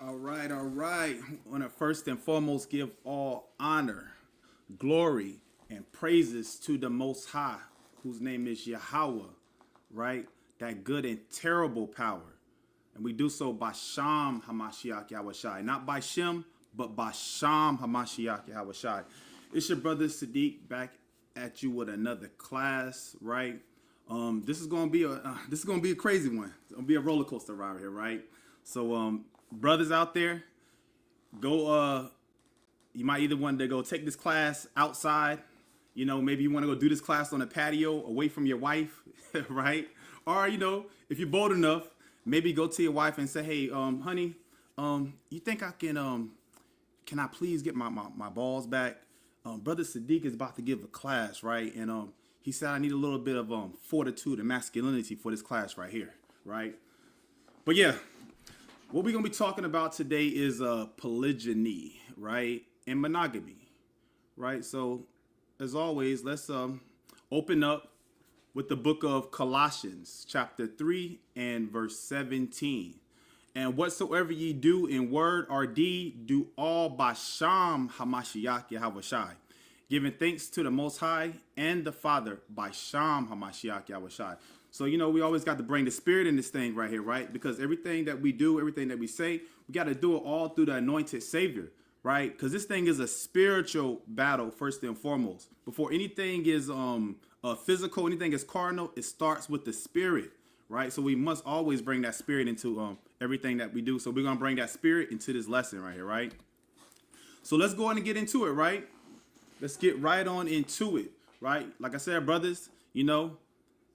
All right, all right. I want to first and foremost give all honor, glory, and praises to the Most High, whose name is Yahweh, right? That good and terrible power. And we do so by Sham Hamashiach Yahushai. Not by Shem, but by Sham Hamashiach Yahushai. It's your brother Sadiq back at you with another class, right? This is gonna be a crazy one. It's gonna be a roller coaster ride here, right? So brothers out there, go you might either want to go take this class outside, maybe you want to go do this class on a patio away from your wife, right? Or if you're bold enough, maybe go to your wife and say, hey, honey, you think I can I please get my balls back? Brother Sadiq is about to give a class, right? And he said I need a little bit of fortitude and masculinity for this class right here, right? But yeah, what we're gonna be talking about today is polygyny, right? And monogamy, right? So as always, let's open up with the book of Colossians, chapter 3 and verse 17. And whatsoever ye do in word or deed, do all by Sham Hamashiach Yahushai, giving thanks to the Most High and the Father by Sham Hamashiach Yahushai. So, we always got to bring the spirit in this thing right here, right? Because everything that we do, everything that we say, we got to do it all through the anointed Savior, right? Because this thing is a spiritual battle, first and foremost. Before anything is physical, anything is carnal, it starts with the spirit, right? So we must always bring that spirit into everything that we do. So we're going to bring that spirit into this lesson right here, right? So let's go on and get into it, right? Let's get right on into it, right? Like I said, brothers,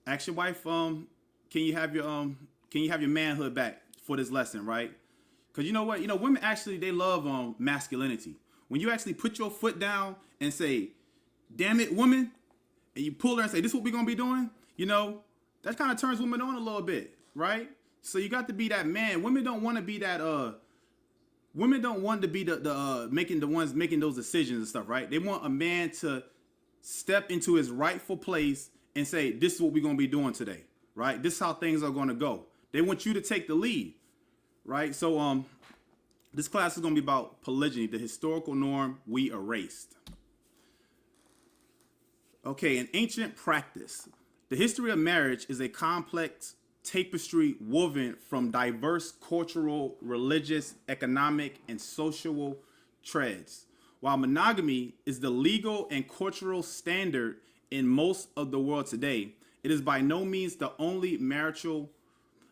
ask your wife, can you have your manhood back for this lesson, right? Because you know what? Women actually, they love masculinity. When you actually put your foot down and say, damn it, woman, and you pull her and say, this is what we're going to be doing, that kind of turns women on a little bit, right? So you got to be that man. Women don't want to be that, women don't want to be the ones making those decisions and stuff, right? They want a man to step into his rightful place and say, this is what we're going to be doing today, right? This is how things are going to go. They want you to take the lead, right? So this class is going to be about polygyny, the historical norm we erased. Okay, an ancient practice. The history of marriage is a complex tapestry woven from diverse cultural, religious, economic, and social threads. While monogamy is the legal and cultural standard in most of the world today, it is by no means the only marital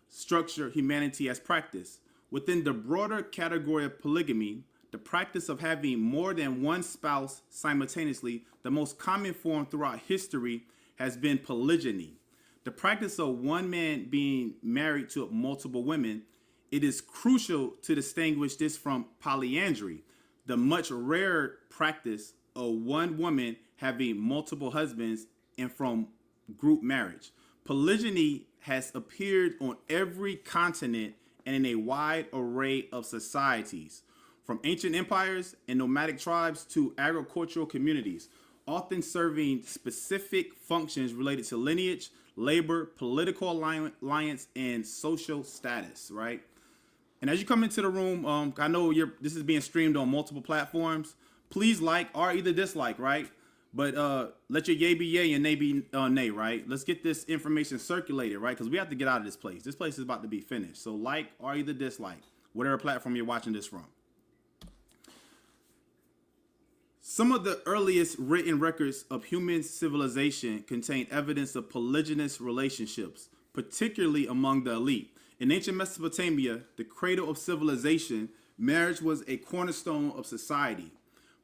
structure humanity has practiced. Within the broader category of polygamy, the practice of having more than one spouse simultaneously, the most common form throughout history, has been polygyny. The practice of one man being married to multiple women, it is crucial to distinguish this from polyandry, the much rarer practice of one woman having multiple husbands, and from group marriage. Polygyny has appeared on every continent and in a wide array of societies, from ancient empires and nomadic tribes to agricultural communities, often serving specific functions related to lineage, labor, political alliance, and social status, right? And as you come into the room, I know this is being streamed on multiple platforms. Please like or either dislike, right? But let your yay be yay and nay be nay, right? Let's get this information circulated, right? Because we have to get out of this place. This place is about to be finished. So like or either dislike, whatever platform you're watching this from. Some of the earliest written records of human civilization contain evidence of polygynous relationships, particularly among the elite. In ancient Mesopotamia, the cradle of civilization, marriage was a cornerstone of society,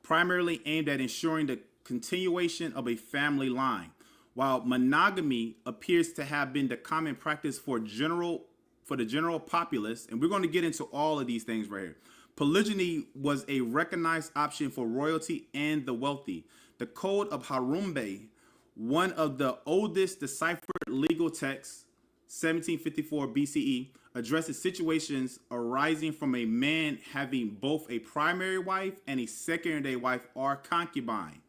primarily aimed at ensuring the continuation of a family line, while monogamy appears to have been the common practice for the general populace. And we're going to get into all of these things right here. Polygyny was a recognized option for royalty and the wealthy. The Code of Hammurabi, one of the oldest deciphered legal texts, 1754 BCE, addresses situations arising from a man having both a primary wife and a secondary wife or concubine.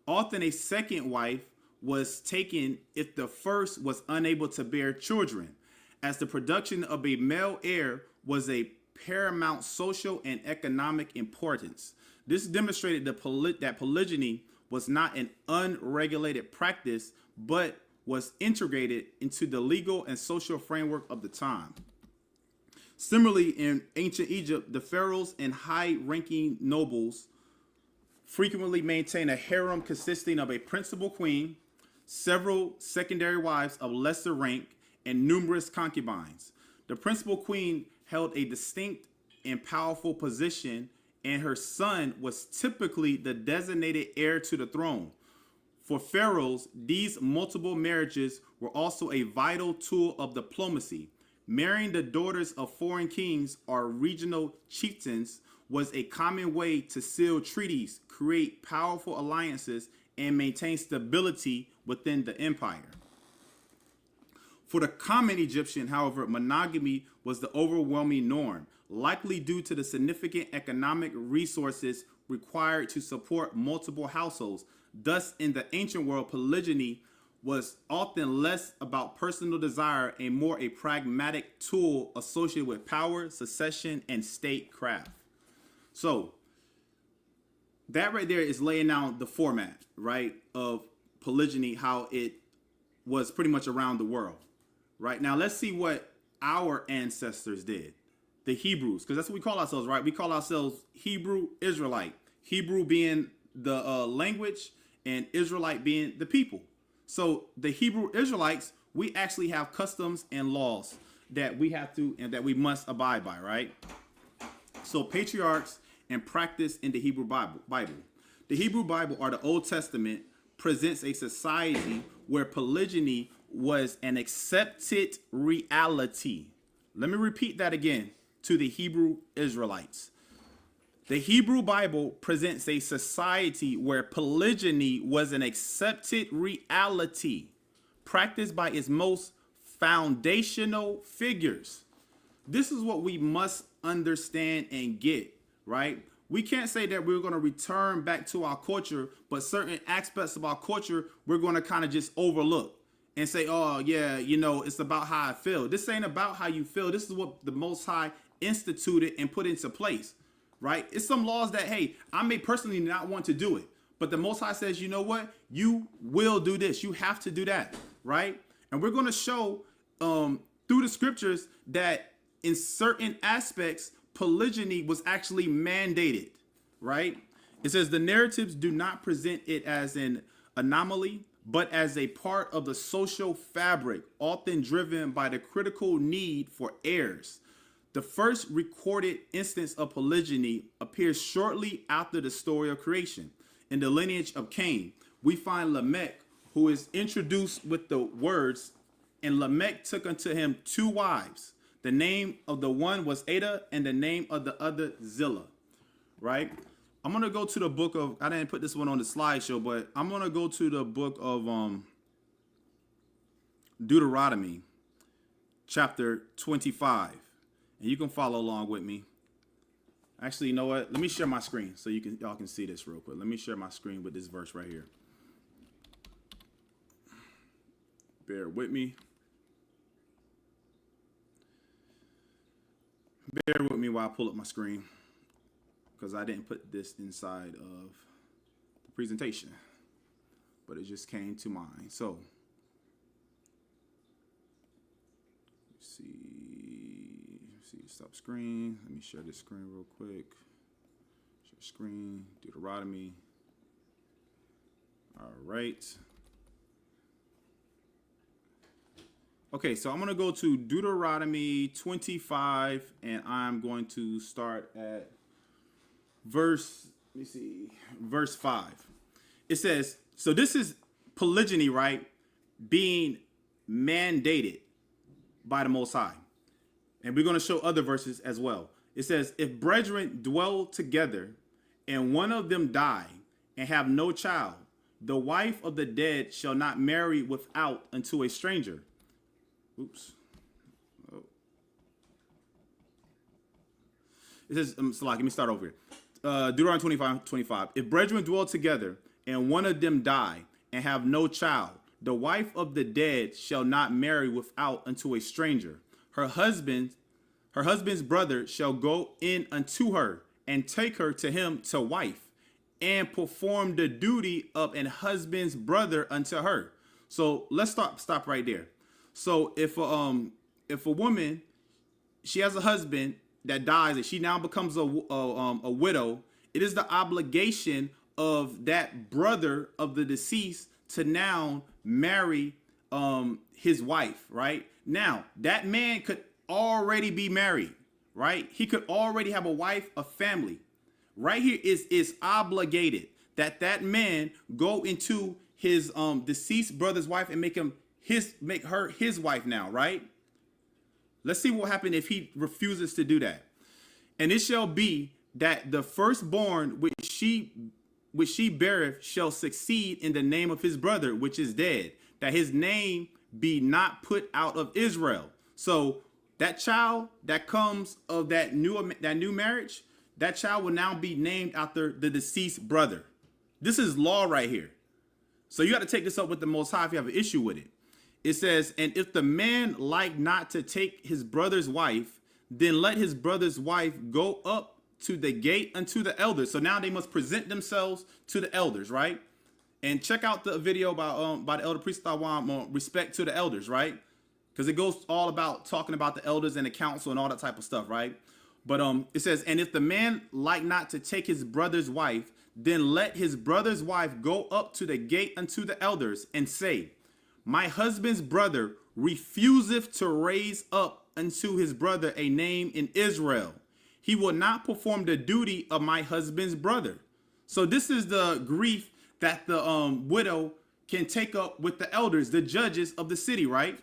Often a second wife was taken if the first was unable to bear children, as the production of a male heir was a paramount social and economic importance. This demonstrated that polygyny was not an unregulated practice, but was integrated into the legal and social framework of the time. Similarly, in ancient Egypt, the pharaohs and high-ranking nobles frequently maintained a harem consisting of a principal queen, several secondary wives of lesser rank, and numerous concubines. The principal queen held a distinct and powerful position, and her son was typically the designated heir to the throne. For pharaohs, these multiple marriages were also a vital tool of diplomacy. Marrying the daughters of foreign kings or regional chieftains was a common way to seal treaties, create powerful alliances, and maintain stability within the empire. For the common Egyptian, however, monogamy was the overwhelming norm, likely due to the significant economic resources required to support multiple households. Thus, in the ancient world, polygyny was often less about personal desire and more a pragmatic tool associated with power, succession, and statecraft. So that right there is laying out the format, right, of polygyny, how it was pretty much around the world. Right now, let's see what our ancestors did, the Hebrews, because that's what we call ourselves, right? We call ourselves Hebrew Israelite, Hebrew being the language and Israelite being the people. So the Hebrew Israelites, we actually have customs and laws that we have to and that we must abide by, right? So patriarchs and practice in the Hebrew Bible. The Hebrew Bible, or the Old Testament, presents a society where polygyny was an accepted reality. Let me repeat that again to the Hebrew Israelites. The Hebrew Bible presents a society where polygyny was an accepted reality, practiced by its most foundational figures. This is what we must understand and get, right? We can't say that we're going to return back to our culture, but certain aspects of our culture we're going to kind of just overlook and say, oh, yeah, you know, it's about how I feel. This ain't about how you feel. This is what the Most High instituted and put into place, right? It's some laws that, hey, I may personally not want to do it, but the Most High says, you know what? You will do this. You have to do that, right? And we're going to show through the scriptures that in certain aspects, polygyny was actually mandated, right? It says the narratives do not present it as an anomaly, but as a part of the social fabric, often driven by the critical need for heirs. The first recorded instance of polygyny appears shortly after the story of creation. In the lineage of Cain, we find Lamech, who is introduced with the words, and Lamech took unto him 2 wives. The name of the one was Ada, and the name of the other Zillah, right? I'm going to go to the book of, I didn't put this one on the slideshow, but I'm going to go to the book of Deuteronomy, chapter 25. And you can follow along with me. Actually, you know what? Let me share my screen so y'all can see this real quick. Let me share my screen with this verse right here. Bear with me. Bear with me while I pull up my screen, because I didn't put this inside of the presentation, but it just came to mind. So, let's see, stop screen. Let me share this screen real quick. Share screen, Deuteronomy. All right. Okay, so I'm going to go to Deuteronomy 25, and I'm going to start at verse 5. It says, so this is polygyny, right? Being mandated by the Most High. And we're going to show other verses as well. It says, if brethren dwell together, and one of them die, and have no child, the wife of the dead shall not marry without unto a stranger. Oops. Oh. It says, let me start over here. Deuteronomy 25. If brethren dwell together, and one of them die, and have no child, the wife of the dead shall not marry without unto a stranger. Her husband her husband's brother shall go in unto her and take her to him to wife, and perform the duty of an husband's brother unto her. So let's stop right there. So if a woman, she has a husband that dies and she now becomes a widow, it is the obligation of that brother of the deceased to now marry his wife, right? Now, that man could already be married, right? He could already have a wife, a family. Right here is obligated that man go into his deceased brother's wife and make her his wife now, right? Let's see what happens if he refuses to do that. And it shall be that the firstborn which she beareth shall succeed in the name of his brother which is dead, that his name be not put out of Israel. So that child that comes of that new marriage, that child will now be named after the deceased brother. This is law right here. So you got to take this up with the Most High if you have an issue with it. It says, and if the man like not to take his brother's wife, then let his brother's wife go up to the gate unto the elders. So now they must present themselves to the elders, right? And check out the video by the elder priest on respect to the elders, right? Because it goes all about talking about the elders and the council and all that type of stuff, right? But it says, and if the man like not to take his brother's wife, then let his brother's wife go up to the gate unto the elders and say, my husband's brother refuseth to raise up unto his brother a name in Israel. He will not perform the duty of my husband's brother. So this is the grief that the widow can take up with the elders, the judges of the city, right?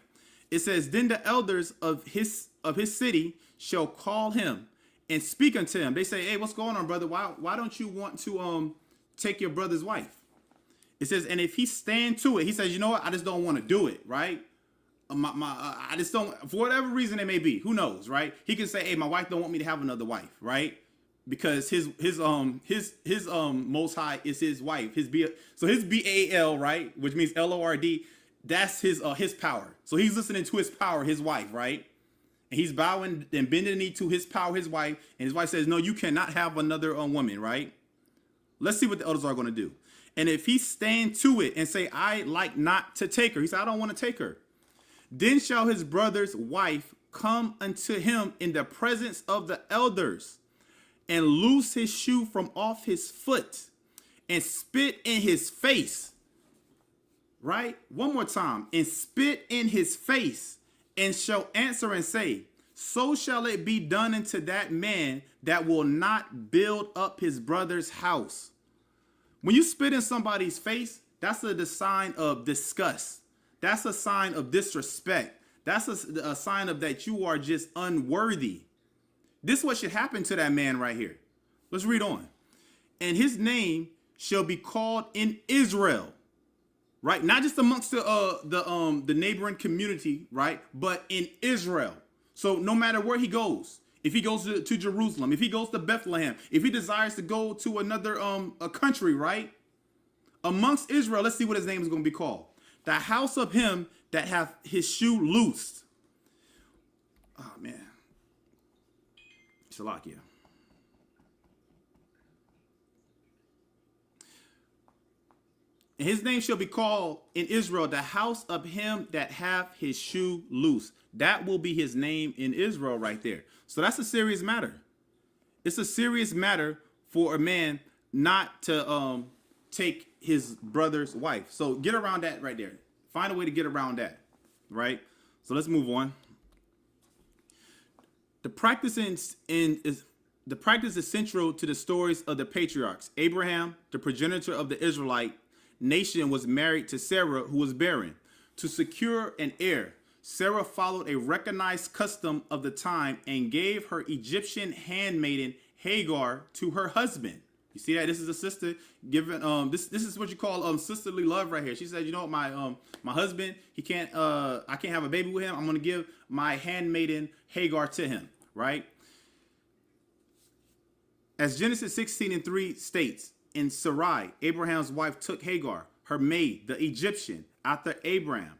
It says, then the elders of his city shall call him and speak unto him. They say, hey, what's going on, brother? Why don't you want to take your brother's wife? It says, and if he stand to it, he says, you know what? I just don't want to do it, right? I just don't, for whatever reason it may be, who knows, right? He can say, hey, my wife don't want me to have another wife, right? Because his Most High is his wife, his BAL, right, which means LORD. That's his power. So he's listening to his power, his wife, right? And he's bowing and bending the knee to his power, his wife. And his wife says, no, you cannot have another woman, right? Let's see what the elders are going to do. And if he stand to it and say, I like not to take her, he said, I don't want to take her. Then shall his brother's wife come unto him in the presence of the elders and loose his shoe from off his foot and spit in his face. Right? One more time. And spit in his face, and shall answer and say, so shall it be done unto that man that will not build up his brother's house. When you spit in somebody's face, that's a sign of disgust. That's a sign of disrespect. That's a sign of that you are just unworthy. This is what should happen to that man right here. Let's read on. And his name shall be called in Israel. Right, not just amongst the neighboring community, right, but in Israel. So no matter where he goes, if he goes to Jerusalem, if he goes to Bethlehem, if he desires to go to another a country, right, amongst Israel, let's see what his name is going to be called. The house of him that hath his shoe loosed. Oh man, Shalakia. And his name shall be called in Israel, the house of him that hath his shoe loose. That will be his name in Israel right there. So that's a serious matter. It's a serious matter for a man not to take his brother's wife. So get around that right there. Find a way to get around that, right? So let's move on. The practice is central to the stories of the patriarchs. Abraham, the progenitor of the Israelite nation, was married to Sarah, who was barren. To secure an heir, Sarah followed a recognized custom of the time and gave her Egyptian handmaiden Hagar to her husband. You see that? This is a sister giving this is what you call sisterly love right here. She said, you know what, my husband, I can't have a baby with him. I'm gonna give my handmaiden Hagar to him, right? As Genesis 16:3 states, in Sarai, Abraham's wife took Hagar, her maid, the Egyptian, after Abraham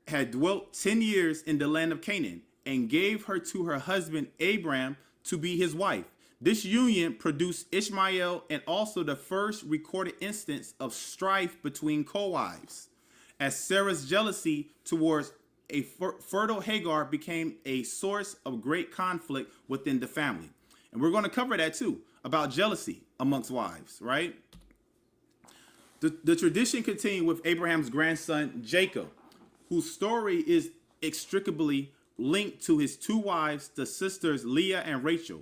had dwelt 10 years in the land of Canaan, and gave her to her husband Abraham to be his wife. This union produced Ishmael and also the first recorded instance of strife between co-wives, as Sarah's jealousy towards a fertile Hagar became a source of great conflict within the family. And we're going to cover that too, about jealousy amongst wives, right? The tradition continued with Abraham's grandson Jacob, whose story is inextricably linked to his two wives, the sisters Leah and Rachel.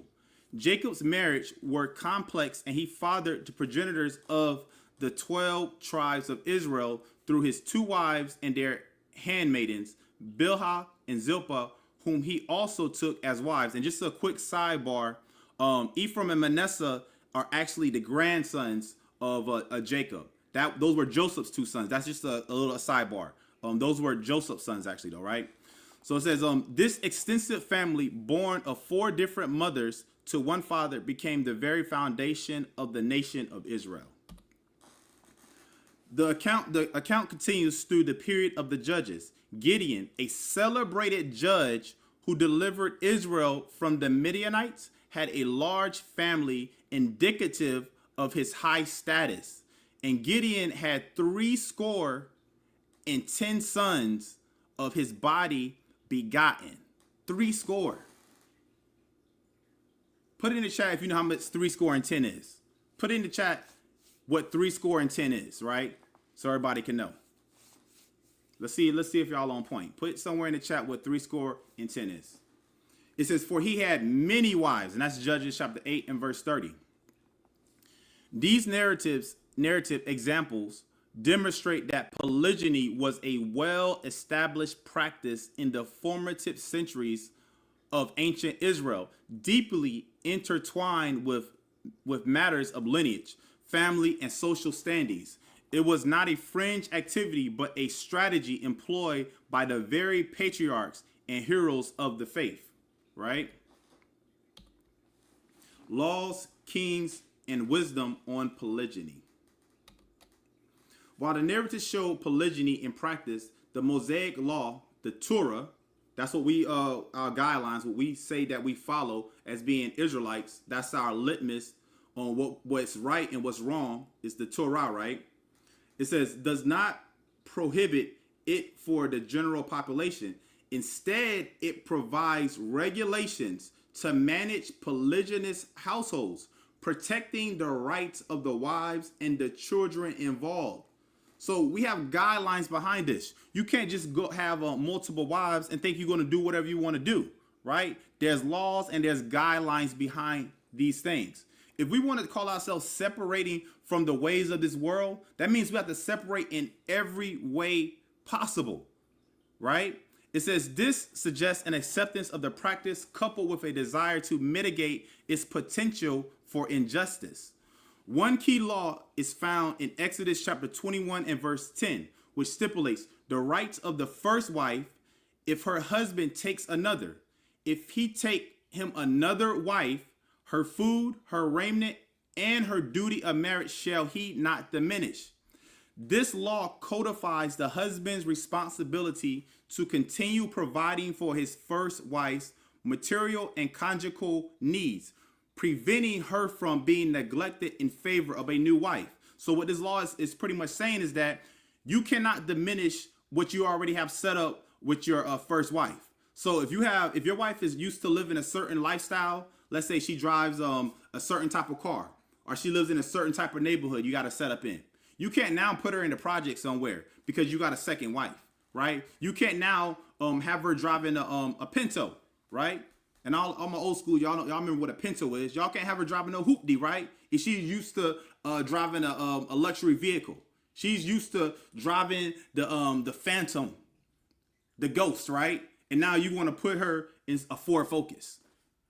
Jacob's marriage were complex, and he fathered the progenitors of the 12 tribes of Israel through his two wives and their handmaidens, Bilhah and Zilpah, whom he also took as wives. And just a quick sidebar, Ephraim and Manasseh are actually the grandsons of Jacob. Those were Joseph's two sons. That's just a little sidebar. Those were Joseph's sons actually though, right? So it says, this extensive family, born of 4 different mothers to one father, became the very foundation of the nation of Israel. The account continues through the period of the judges. Gideon, a celebrated judge who delivered Israel from the Midianites, had a large family indicative of his high status. And Gideon had 70 sons of his body begotten. 70. Put it in the chat if you know how much 70 is. Put it in the chat what 70 is, right? So everybody can know. Let's see if y'all on point. Put somewhere in the chat what 70 is. It says, for he had many wives, and that's Judges chapter 8 and verse 30. These narrative examples demonstrate that polygyny was a well-established practice in the formative centuries of ancient Israel, deeply intertwined with matters of lineage, family, and social standings. It was not a fringe activity, but a strategy employed by the very patriarchs and heroes of the faith, right? Laws, kings, and wisdom on polygyny. While the narratives show polygyny in practice, the Mosaic law, the Torah, that's what we, our guidelines, what we say that we follow as being Israelites, that's our litmus on what's right and what's wrong, is the Torah, right? It says, does not prohibit it for the general population. Instead, it provides regulations to manage polygynous households, protecting the rights of the wives and the children involved. So we have guidelines behind this. You can't just go have multiple wives and think you're going to do whatever you want to do, right? There's laws and there's guidelines behind these things. If we want to call ourselves separating from the ways of this world, that means we have to separate in every way possible, right? It says this suggests an acceptance of the practice coupled with a desire to mitigate its potential for injustice. One key law is found in Exodus chapter 21 and verse 10, which stipulates the rights of the first wife if her husband takes another. If he take him another wife, her food, her raiment, and her duty of marriage shall he not diminish. This law codifies the husband's responsibility to continue providing for his first wife's material and conjugal needs, preventing her from being neglected in favor of a new wife. So what this law is pretty much saying is that you cannot diminish what you already have set up with your first wife. So if your wife is used to living a certain lifestyle, let's say she drives a certain type of car, or she lives in a certain type of neighborhood you got to set up in. You can't now put her in the project somewhere because you got a second wife, right? You can't now have her driving a Pinto, right? And all my old school, y'all remember what a Pinto is. Y'all can't have her driving no hoopty, right? If she's used to driving a luxury vehicle. She's used to driving the Phantom, the Ghost, right? And now you want to put her in a Ford Focus,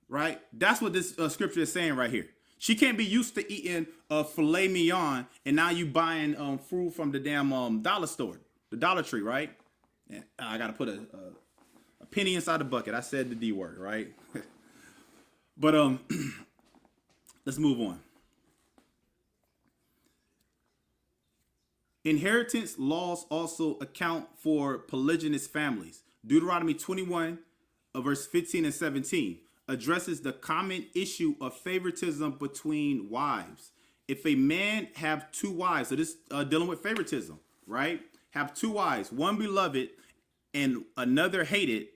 right? That's what this scripture is saying right here. She can't be used to eating filet mignon, and now you buying fruit from the damn dollar store, the Dollar Tree, right? And I gotta put a penny inside the bucket. I said the D word, right? But let's move on. Inheritance laws also account for polygynous families. Deuteronomy 21 verse 15 and 17 addresses the common issue of favoritism between wives. If a man have two wives, so this dealing with favoritism, right? Have two wives, one beloved and another hated,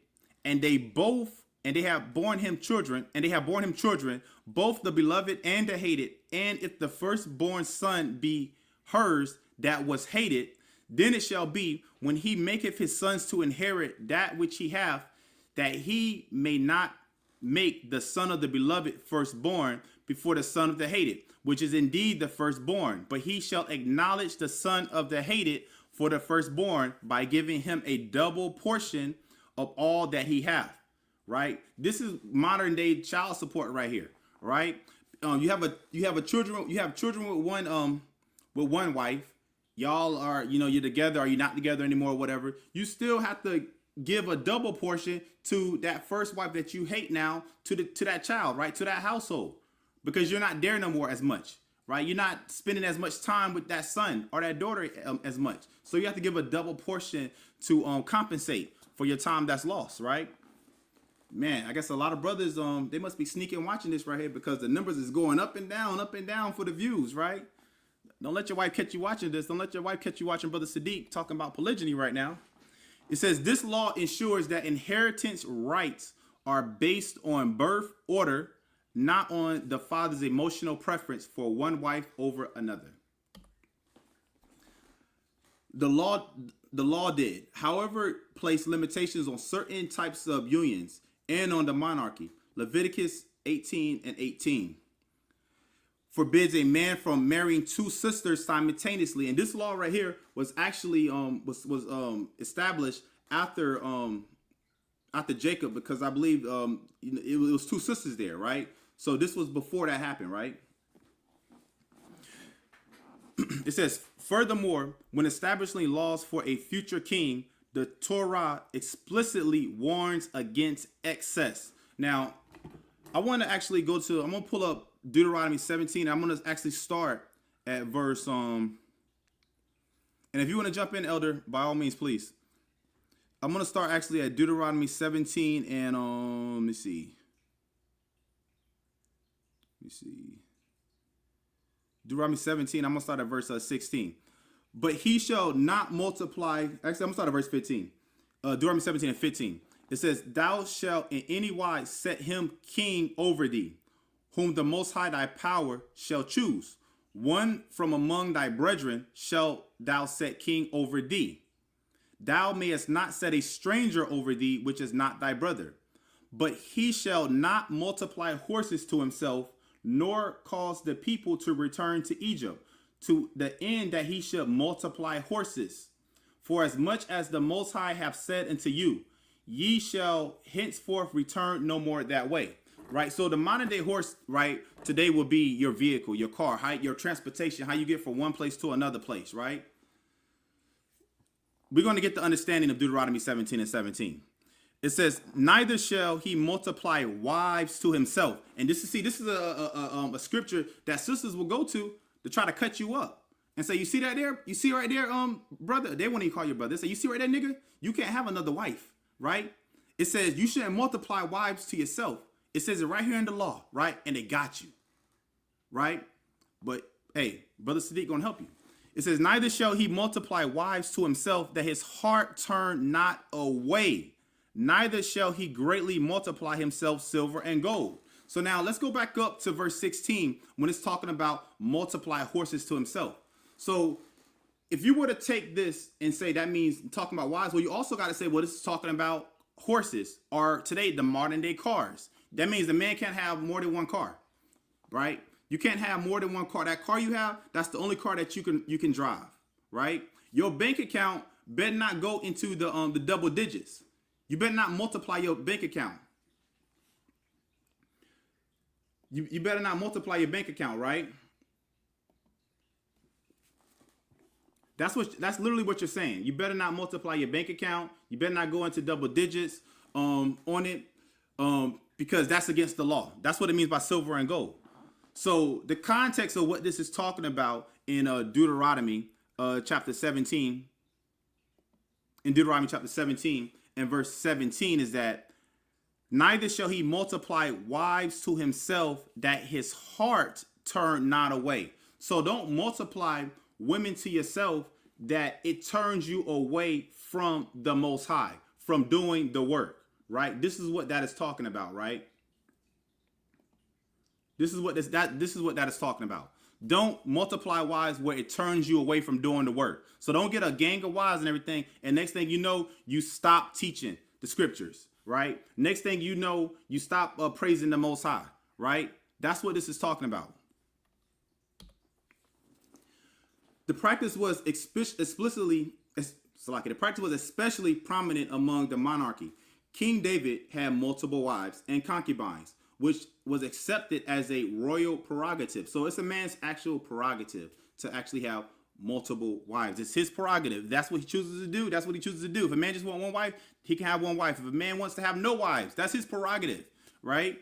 and they have borne him children, both the beloved and the hated. And if the firstborn son be hers that was hated, then it shall be, when he maketh his sons to inherit that which he hath, that he may not make the son of the beloved firstborn before the son of the hated, which is indeed the firstborn. But he shall acknowledge the son of the hated for the firstborn by giving him a double portion of all that he hath. Right? This is modern day child support right here. Right? You have children with one wife. Y'all are, you're together, or you're not together anymore, or whatever. You still have to give a double portion to that first wife that you hate now, to that child, right? To that household, because you're not there no more as much, right? You're not spending as much time with that son or that daughter as much. So you have to give a double portion to compensate for your time that's lost, right? Man, I guess a lot of brothers, they must be sneaking watching this right here, because the numbers is going up and down for the views, right? Don't let your wife catch you watching this. Don't let your wife catch you watching Brother Sadiq talking about polygyny right now. It says, this law ensures that inheritance rights are based on birth order, not on the father's emotional preference for one wife over another. The law did, however, place limitations on certain types of unions and on the monarchy. Leviticus 18 and 18. Forbids a man from marrying two sisters simultaneously, and this law right here was actually established after Jacob, because I believe it was two sisters there, right? So this was before that happened, right? It says, furthermore, when establishing laws for a future king, the Torah explicitly warns against excess. Now, I'm going to pull up Deuteronomy 17. I'm going to actually start at verse, and if you want to jump in, Elder, by all means, please. I'm going to start actually at Deuteronomy 17 and, let me see. Deuteronomy 17, I'm going to start at verse 16. But he shall not multiply, actually, I'm going to start at verse 15. Deuteronomy 17 and 15. It says, thou shalt in any wise set him king over thee, whom the Most High thy power shall choose. One from among thy brethren shalt thou set king over thee. Thou mayest not set a stranger over thee, which is not thy brother. But he shall not multiply horses to himself, nor cause the people to return to Egypt, to the end that he should multiply horses. For as much as the Most High hath said unto you, ye shall henceforth return no more that way. Right? So the modern day horse, right, today will be your vehicle, your car, your transportation, how you get from one place to another place, right? We're going to get the understanding of Deuteronomy 17 and 17. It says, neither shall he multiply wives to himself. And this is a scripture that sisters will go to try to cut you up and say, you see that there? You see right there, brother? They won't even call you brother. They say, you see right there, nigga? You can't have another wife, right? It says you shouldn't multiply wives to yourself. It says it right here in the law, right? And they got you, right? But hey, Brother Sadiq gonna help you. It says, neither shall he multiply wives to himself, that his heart turn not away. Neither shall he greatly multiply himself silver and gold. So now let's go back up to verse 16 when it's talking about multiply horses to himself. So if you were to take this and say that means talking about wives, well, you also got to say, well, this is talking about horses, or today the modern day cars. That means the man can't have more than one car, right? You can't have more than one car. That car you have, that's the only car that you can drive, right? Your bank account better not go into the double digits. You better not multiply your bank account. You better not multiply your bank account, right? That's literally what you're saying. You better not multiply your bank account. You better not go into double digits on it, because that's against the law. That's what it means by silver and gold. So the context of what this is talking about in Deuteronomy chapter 17, in Deuteronomy chapter 17 and verse 17 is that Neither shall he multiply wives to himself, that his heart turn not away. So don't multiply women to yourself that it turns you away from the Most High, from doing the work, right? This is what that is talking about, right? This is what that is talking about. Don't multiply wives where it turns you away from doing the work. So don't get a gang of wives and everything, and next thing you know, you stop teaching the scriptures, right? Next thing you know, you stop praising the Most High, right? That's what this is talking about. The practice was especially prominent among the monarchy. King David had multiple wives and concubines, which was accepted as a royal prerogative. So it's a man's actual prerogative to actually have multiple wives. It's his prerogative. That's what he chooses to do. That's what he chooses to do. If a man just wants one wife, he can have one wife. If a man wants to have no wives, that's his prerogative, right?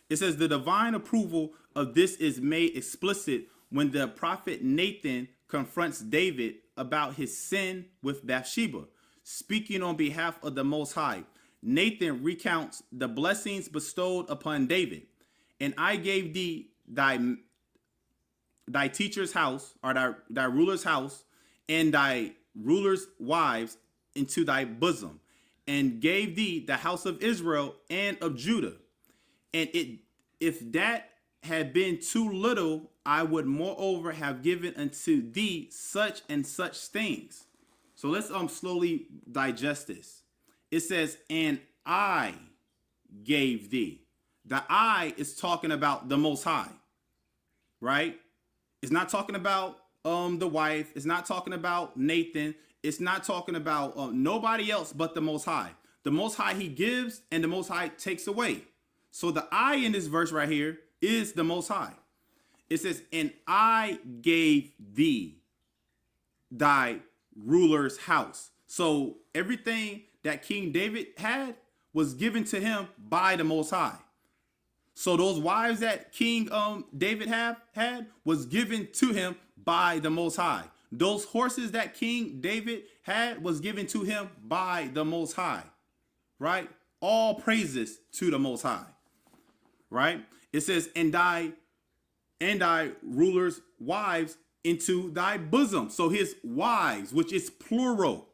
It says the divine approval of this is made explicit when the prophet Nathan confronts David about his sin with Bathsheba. Speaking on behalf of the Most High, Nathan recounts the blessings bestowed upon David. And I gave thee thy teacher's house, or thy ruler's house, and thy ruler's wives into thy bosom, and gave thee the house of Israel and of Judah. And if that had been too little, I would moreover have given unto thee such and such things. So let's slowly digest this. It says, and I gave thee. The I is talking about the Most High, right? It's not talking about the wife. It's not talking about Nathan. It's not talking about nobody else but the Most High. The Most High he gives, and the Most High takes away. So the I in this verse right here is the Most High. It says, and I gave thee thy ruler's house. So everything that King David had was given to him by the Most High. So those wives that King David had was given to him by the Most High. Those horses that King David had was given to him by the Most High, right? All praises to the Most High, right? It says, and thy ruler's wives into thy bosom. So his wives, which is plural,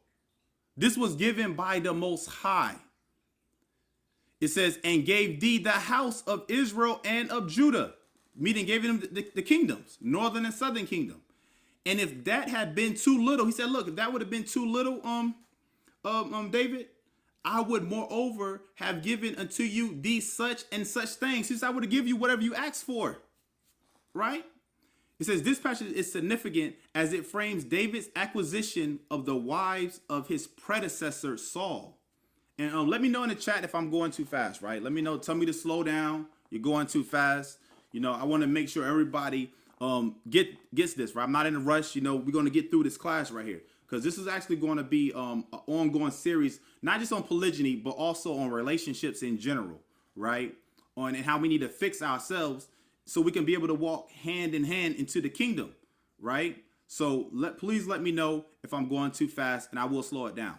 this was given by the Most High. It says, and gave thee the house of Israel and of Judah, meaning gave them the kingdoms, northern and southern kingdom. And if that had been too little, he said, look, if that would have been too little, David, I would moreover have given unto you these such and such things. Since I would have given you whatever you asked for, right? It says this passage is significant as it frames David's acquisition of the wives of his predecessor, Saul. And let me know in the chat if I'm going too fast, right? Let me know. Tell me to slow down. You're going too fast. You know, I want to make sure everybody gets this, right? I'm not in a rush. You know, we're going to get through this class right here because this is actually going to be an ongoing series, not just on polygyny, but also on relationships in general, right? On how we need to fix ourselves so we can be able to walk hand in hand into the kingdom, right? So please let me know if I'm going too fast, and I will slow it down.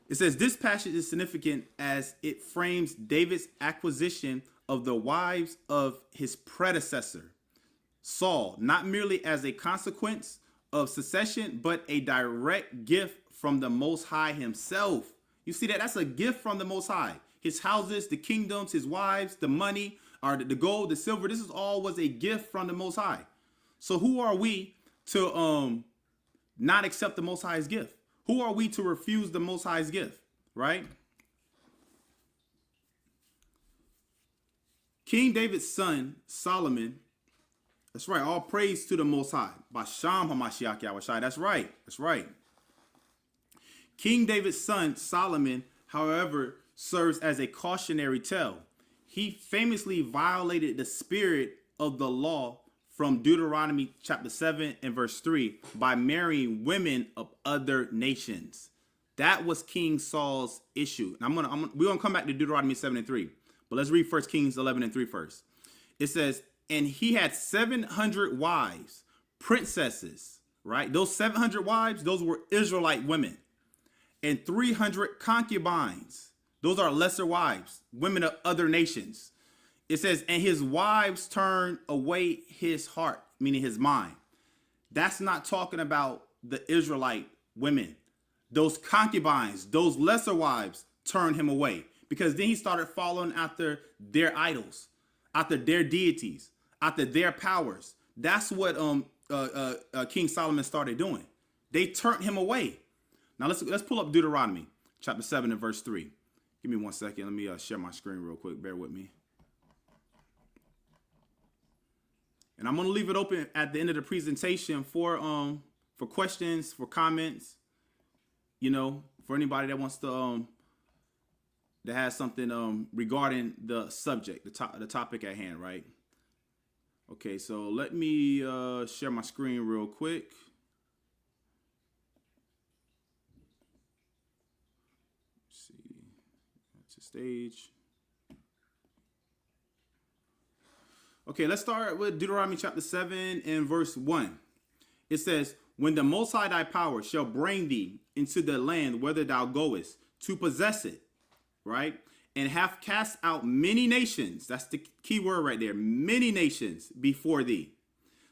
It says this passage is significant as it frames David's acquisition of the wives of his predecessor, Saul, not merely as a consequence of succession, but a direct gift from the Most High himself. You see that? That's a gift from the Most High. His houses, the kingdoms, his wives, the money, or the gold, the silver, this is all was a gift from the Most High. So who are we to not accept the Most High's gift? Who are we to refuse the Most High's gift, right? King David's son, Solomon, that's right, all praise to the Most High. Basham HaMashiach Yahushai, that's right, that's right. King David's son, Solomon, however, serves as a cautionary tale. He famously violated the spirit of the law from Deuteronomy chapter 7 and verse 3 by marrying women of other nations. That was King Saul's issue. And we're gonna come back to Deuteronomy 7 and 3, but let's read 1 Kings 11 and 3 first. It says, and he had 700 wives, princesses, right? Those 700 wives, those were Israelite women, and 300 concubines. Those are lesser wives, women of other nations. It says, and his wives turn away his heart, meaning his mind. That's not talking about the Israelite women. Those concubines, those lesser wives turned him away, because then he started following after their idols, after their deities, after their powers. That's what King Solomon started doing. They turned him away. Now let's pull up Deuteronomy chapter 7 and verse 3. Give me 1 second. Let me share my screen real quick. Bear with me. And I'm going to leave it open at the end of the presentation for questions, for comments, for anybody that wants to that has something regarding the subject, the topic at hand, right? Okay, so let me share my screen real quick. Let's see, that's the stage. Okay, let's start with Deuteronomy chapter 7 and verse 1. It says, when the Most High thy power shall bring thee into the land whither thou goest to possess it, right? And have cast out many nations, that's the key word right there, many nations before thee.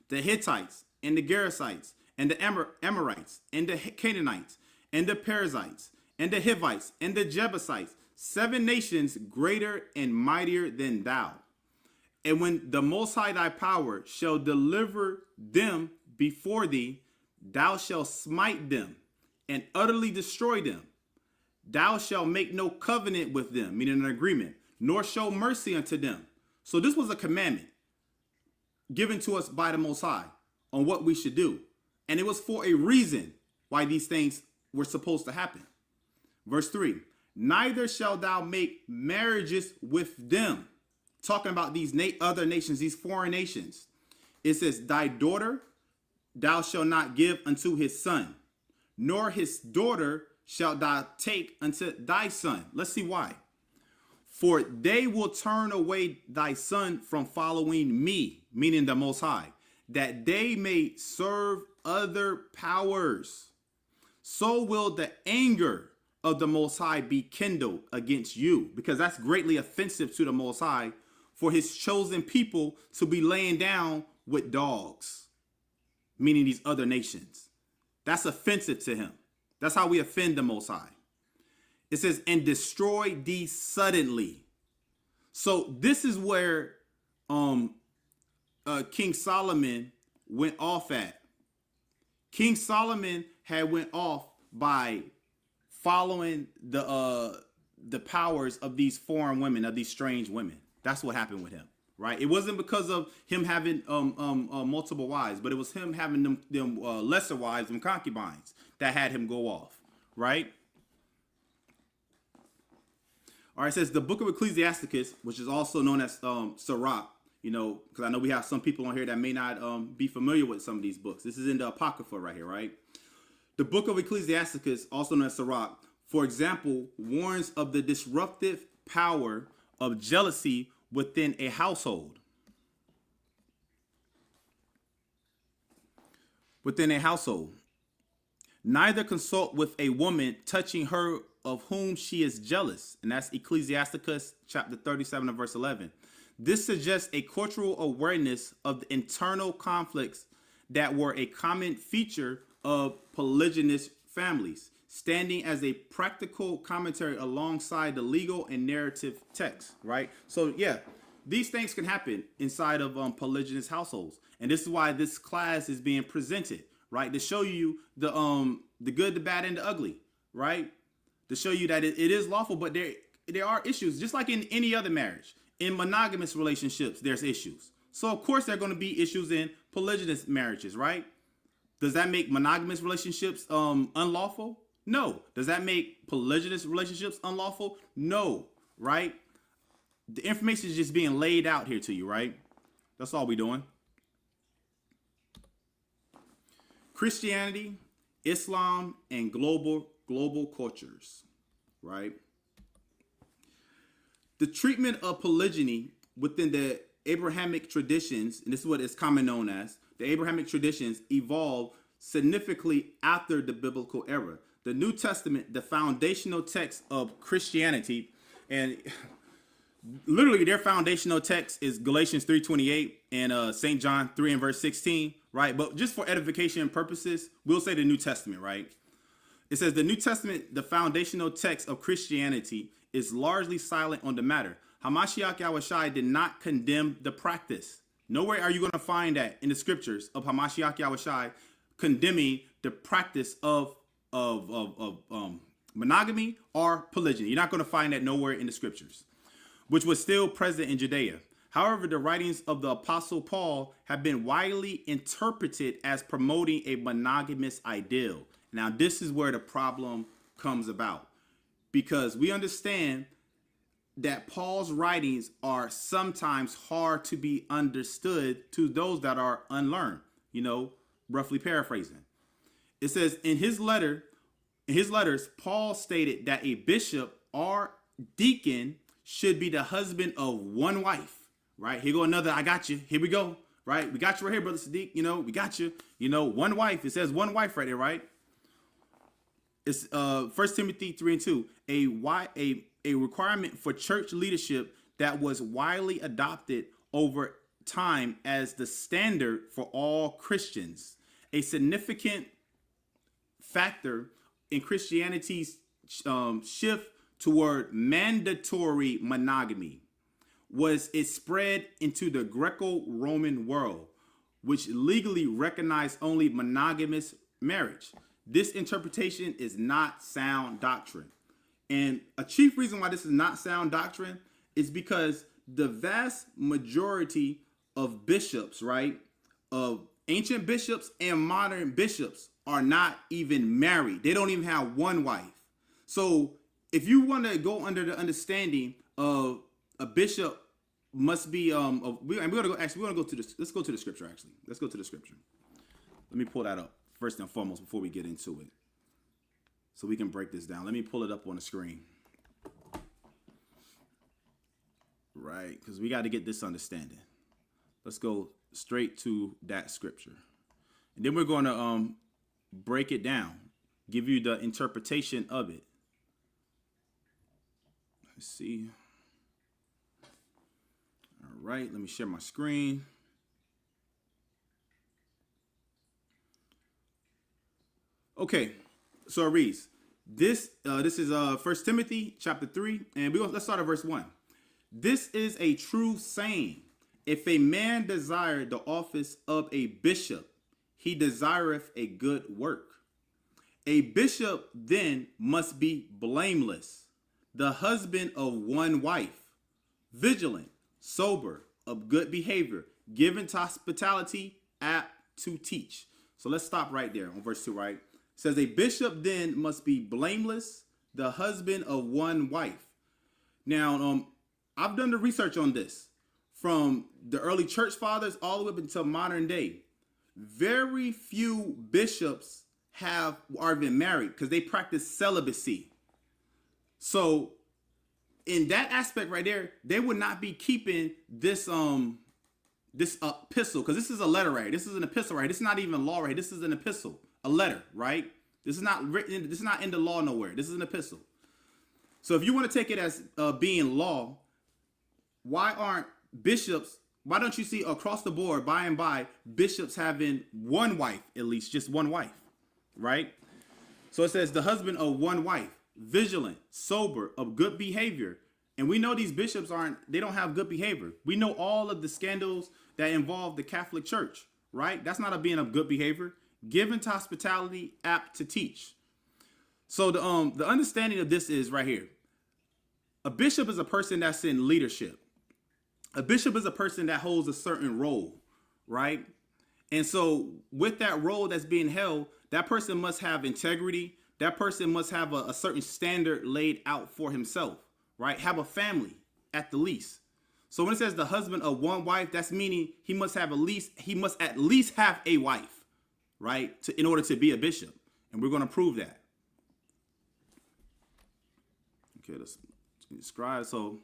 The Hittites and the Gerasites and the Amorites and the Canaanites and the Perizzites and the Hivites and the Jebusites, 7 nations greater and mightier than thou. And when the Most High thy power shall deliver them before thee, thou shalt smite them and utterly destroy them. Thou shalt make no covenant with them, meaning an agreement, nor show mercy unto them. So this was a commandment given to us by the Most High on what we should do. And it was for a reason why these things were supposed to happen. Verse 3, neither shalt thou make marriages with them. Talking about these other nations, these foreign nations. It says, thy daughter thou shalt not give unto his son, nor his daughter shalt thou take unto thy son. Let's see why. For they will turn away thy son from following me, meaning the Most High, that they may serve other powers. So will the anger of the Most High be kindled against you, because that's greatly offensive to the Most High, for his chosen people to be laying down with dogs, meaning these other nations. That's offensive to him. That's how we offend the Most High. It says, and destroy thee suddenly. So this is where King Solomon went off at. King Solomon had went off by following the powers of these foreign women, of these strange women. That's what happened with him, right? It wasn't because of him having multiple wives, but it was him having them lesser wives and concubines that had him go off, right? All right, it says the book of Ecclesiasticus, which is also known as Sirach, because I know we have some people on here that may not be familiar with some of these books. This is in the Apocrypha right here, right? The book of Ecclesiasticus, also known as Sirach, for example, warns of the disruptive power of jealousy within a household. Within a household. Neither consult with a woman touching her of whom she is jealous. And that's Ecclesiasticus chapter 37 and verse 11. This suggests a cultural awareness of the internal conflicts that were a common feature of polygynous families, standing as a practical commentary alongside the legal and narrative text, right? So yeah, these things can happen inside of polygynous households. And this is why this class is being presented, right? To show you the good, the bad, and the ugly, right? To show you that it is lawful, but there are issues, just like in any other marriage. In monogamous relationships, there's issues. So of course there are going to be issues in polygynous marriages, right? Does that make monogamous relationships unlawful? No. Does that make polygynous relationships unlawful? No, right? The information is just being laid out here to you, right? That's all we're doing. Christianity, Islam, and global cultures, right? The treatment of polygyny within the Abrahamic traditions, and this is what is commonly known as, the Abrahamic traditions evolved significantly after the biblical era. The New Testament, the foundational text of Christianity, And literally their foundational text is Galatians 3:28 and St. John 3 and verse 16, right? But just for edification purposes, we'll say the New Testament, right? It says the New Testament, the foundational text of Christianity, is largely silent on the matter. Hamashiach Yahushai did not condemn the practice. Nowhere are you going to find that in the scriptures of Hamashiach Yahushai condemning the practice of monogamy or polygyny. You're not going to find that nowhere in the scriptures, which was still present in Judea. However, the writings of the Apostle Paul have been widely interpreted as promoting a monogamous ideal. Now, this is where the problem comes about, because we understand that Paul's writings are sometimes hard to be understood to those that are unlearned, roughly paraphrasing. It says in his letters, Paul stated that a bishop or deacon should be the husband of one wife, right? Here go another, I got you. Here we go, right? We got you right here, Brother Sadiq. We got you. One wife. It says one wife right there, right? It's 1 Timothy 3 and 2, a requirement for church leadership that was widely adopted over time as the standard for all Christians. A significant factor in Christianity's shift toward mandatory monogamy was it spread into the Greco-Roman world, which legally recognized only monogamous marriage. This interpretation is not sound doctrine. And a chief reason why this is not sound doctrine is because the vast majority of bishops, right, of ancient bishops and modern bishops are not even married. They don't even have one wife. So if you want to go under the understanding of a bishop must be, let's go to the scripture actually. Let's go to the scripture. Let me pull that up first and foremost before we get into it, so we can break this down. Let me pull it up on the screen. Right, because we got to get this understanding. Let's go straight to that scripture. And then we're going to break it down, give you the interpretation of it. Let's see. All right, let me share my screen. Okay, so it reads, this is 1 Timothy chapter 3, and let's start at verse 1. This is a true saying. If a man desire the office of a bishop, he desireth a good work. A bishop then must be blameless, the husband of one wife, vigilant, sober, of good behavior, given to hospitality, apt to teach. So let's stop right there on verse 2, right? It says a bishop then must be blameless, the husband of one wife. Now, I've done the research on this from the early church fathers all the way up until modern day. Very few bishops are even married because they practice celibacy. So in that aspect right there, they would not be keeping this epistle, because this is a letter right here. This is an epistle right here. This is not even law right here. This is an epistle, a letter, right? This is not written. This is not in the law nowhere. This is an epistle. So if you want to take it as being law, why don't you see across the board, by and by, bishops having one wife, at least just one wife, right? So it says the husband of one wife, vigilant, sober, of good behavior. And we know these bishops they don't have good behavior. We know all of the scandals that involve the Catholic Church, right? That's not being of good behavior. Given to hospitality, apt to teach. So the understanding of this is right here. A bishop is a person that's in leadership. A bishop is a person that holds a certain role, right? And so with that role that's being held, that person must have integrity. That person must have a certain standard laid out for himself, right? Have a family at the least. So when it says the husband of one wife, that's meaning he must at least have a wife, right? In order to be a bishop. And we're going to prove that. Okay, let's describe. So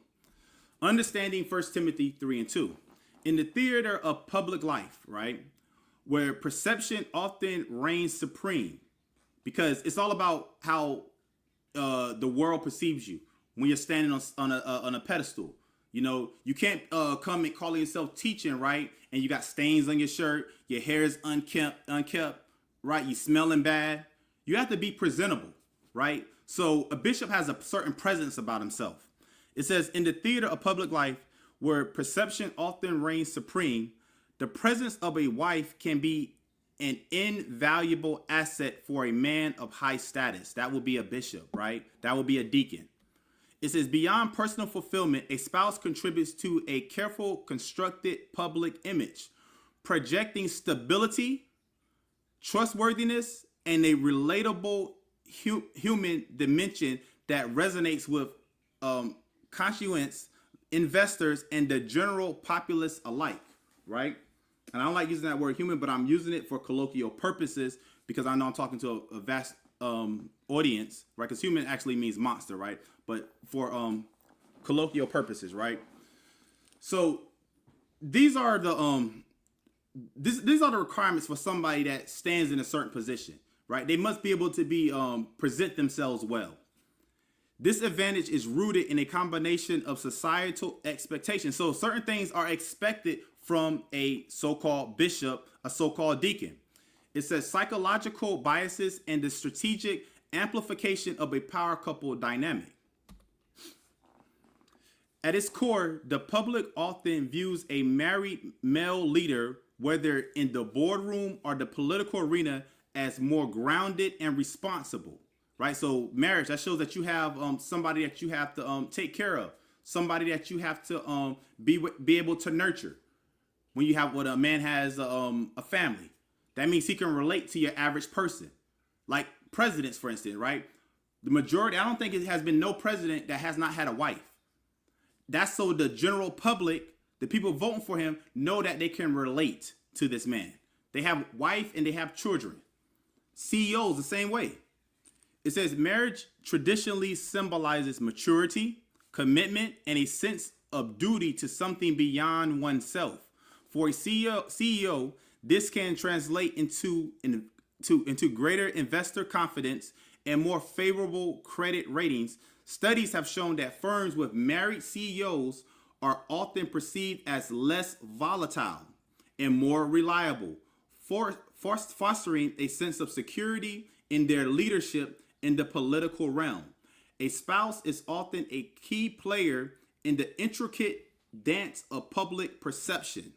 understanding 1 Timothy 3 and 2. In the theater of public life, right, where perception often reigns supreme, because it's all about how the world perceives you. when you're standing on a pedestal. You know, you can't come and call yourself teaching, right? And you got stains on your shirt, your hair is unkept, right? You smelling bad. You have to be presentable, right? So a bishop has a certain presence about himself. It says, in the theater of public life, where perception often reigns supreme, the presence of a wife can be an invaluable asset for a man of high status. That will be a bishop, right? That will be a deacon. It says, beyond personal fulfillment, a spouse contributes to a careful, constructed public image, projecting stability, trustworthiness, and a relatable human dimension that resonates with conscientious investors and the general populace alike, right? And I don't like using that word human, but I'm using it for colloquial purposes because I know I'm talking to a vast audience, right? Because human actually means monster, right? But for colloquial purposes, right? So these are the these are the requirements for somebody that stands in a certain position, right? They must be able to be present themselves well. This advantage is rooted in a combination of societal expectations. So certain things are expected from a so-called bishop, a so-called deacon. It says psychological biases and the strategic amplification of a power couple dynamic. At its core, the public often views a married male leader, whether in the boardroom or the political arena, as more grounded and responsible. Right, so marriage, that shows that you have somebody that you have to take care of, somebody that you have to be able to nurture. When you have a man has a family, that means he can relate to your average person, like presidents, for instance. Right, the majority, I don't think it has been no president that has not had a wife. That's so the general public, the people voting for him, know that they can relate to this man. They have wife and they have children. CEOs the same way. It says marriage traditionally symbolizes maturity, commitment, and a sense of duty to something beyond oneself. For a CEO, this can translate into greater investor confidence and more favorable credit ratings. Studies have shown that firms with married CEOs are often perceived as less volatile and more reliable, fostering a sense of security in their leadership in the political realm. A spouse is often a key player in the intricate dance of public perception. You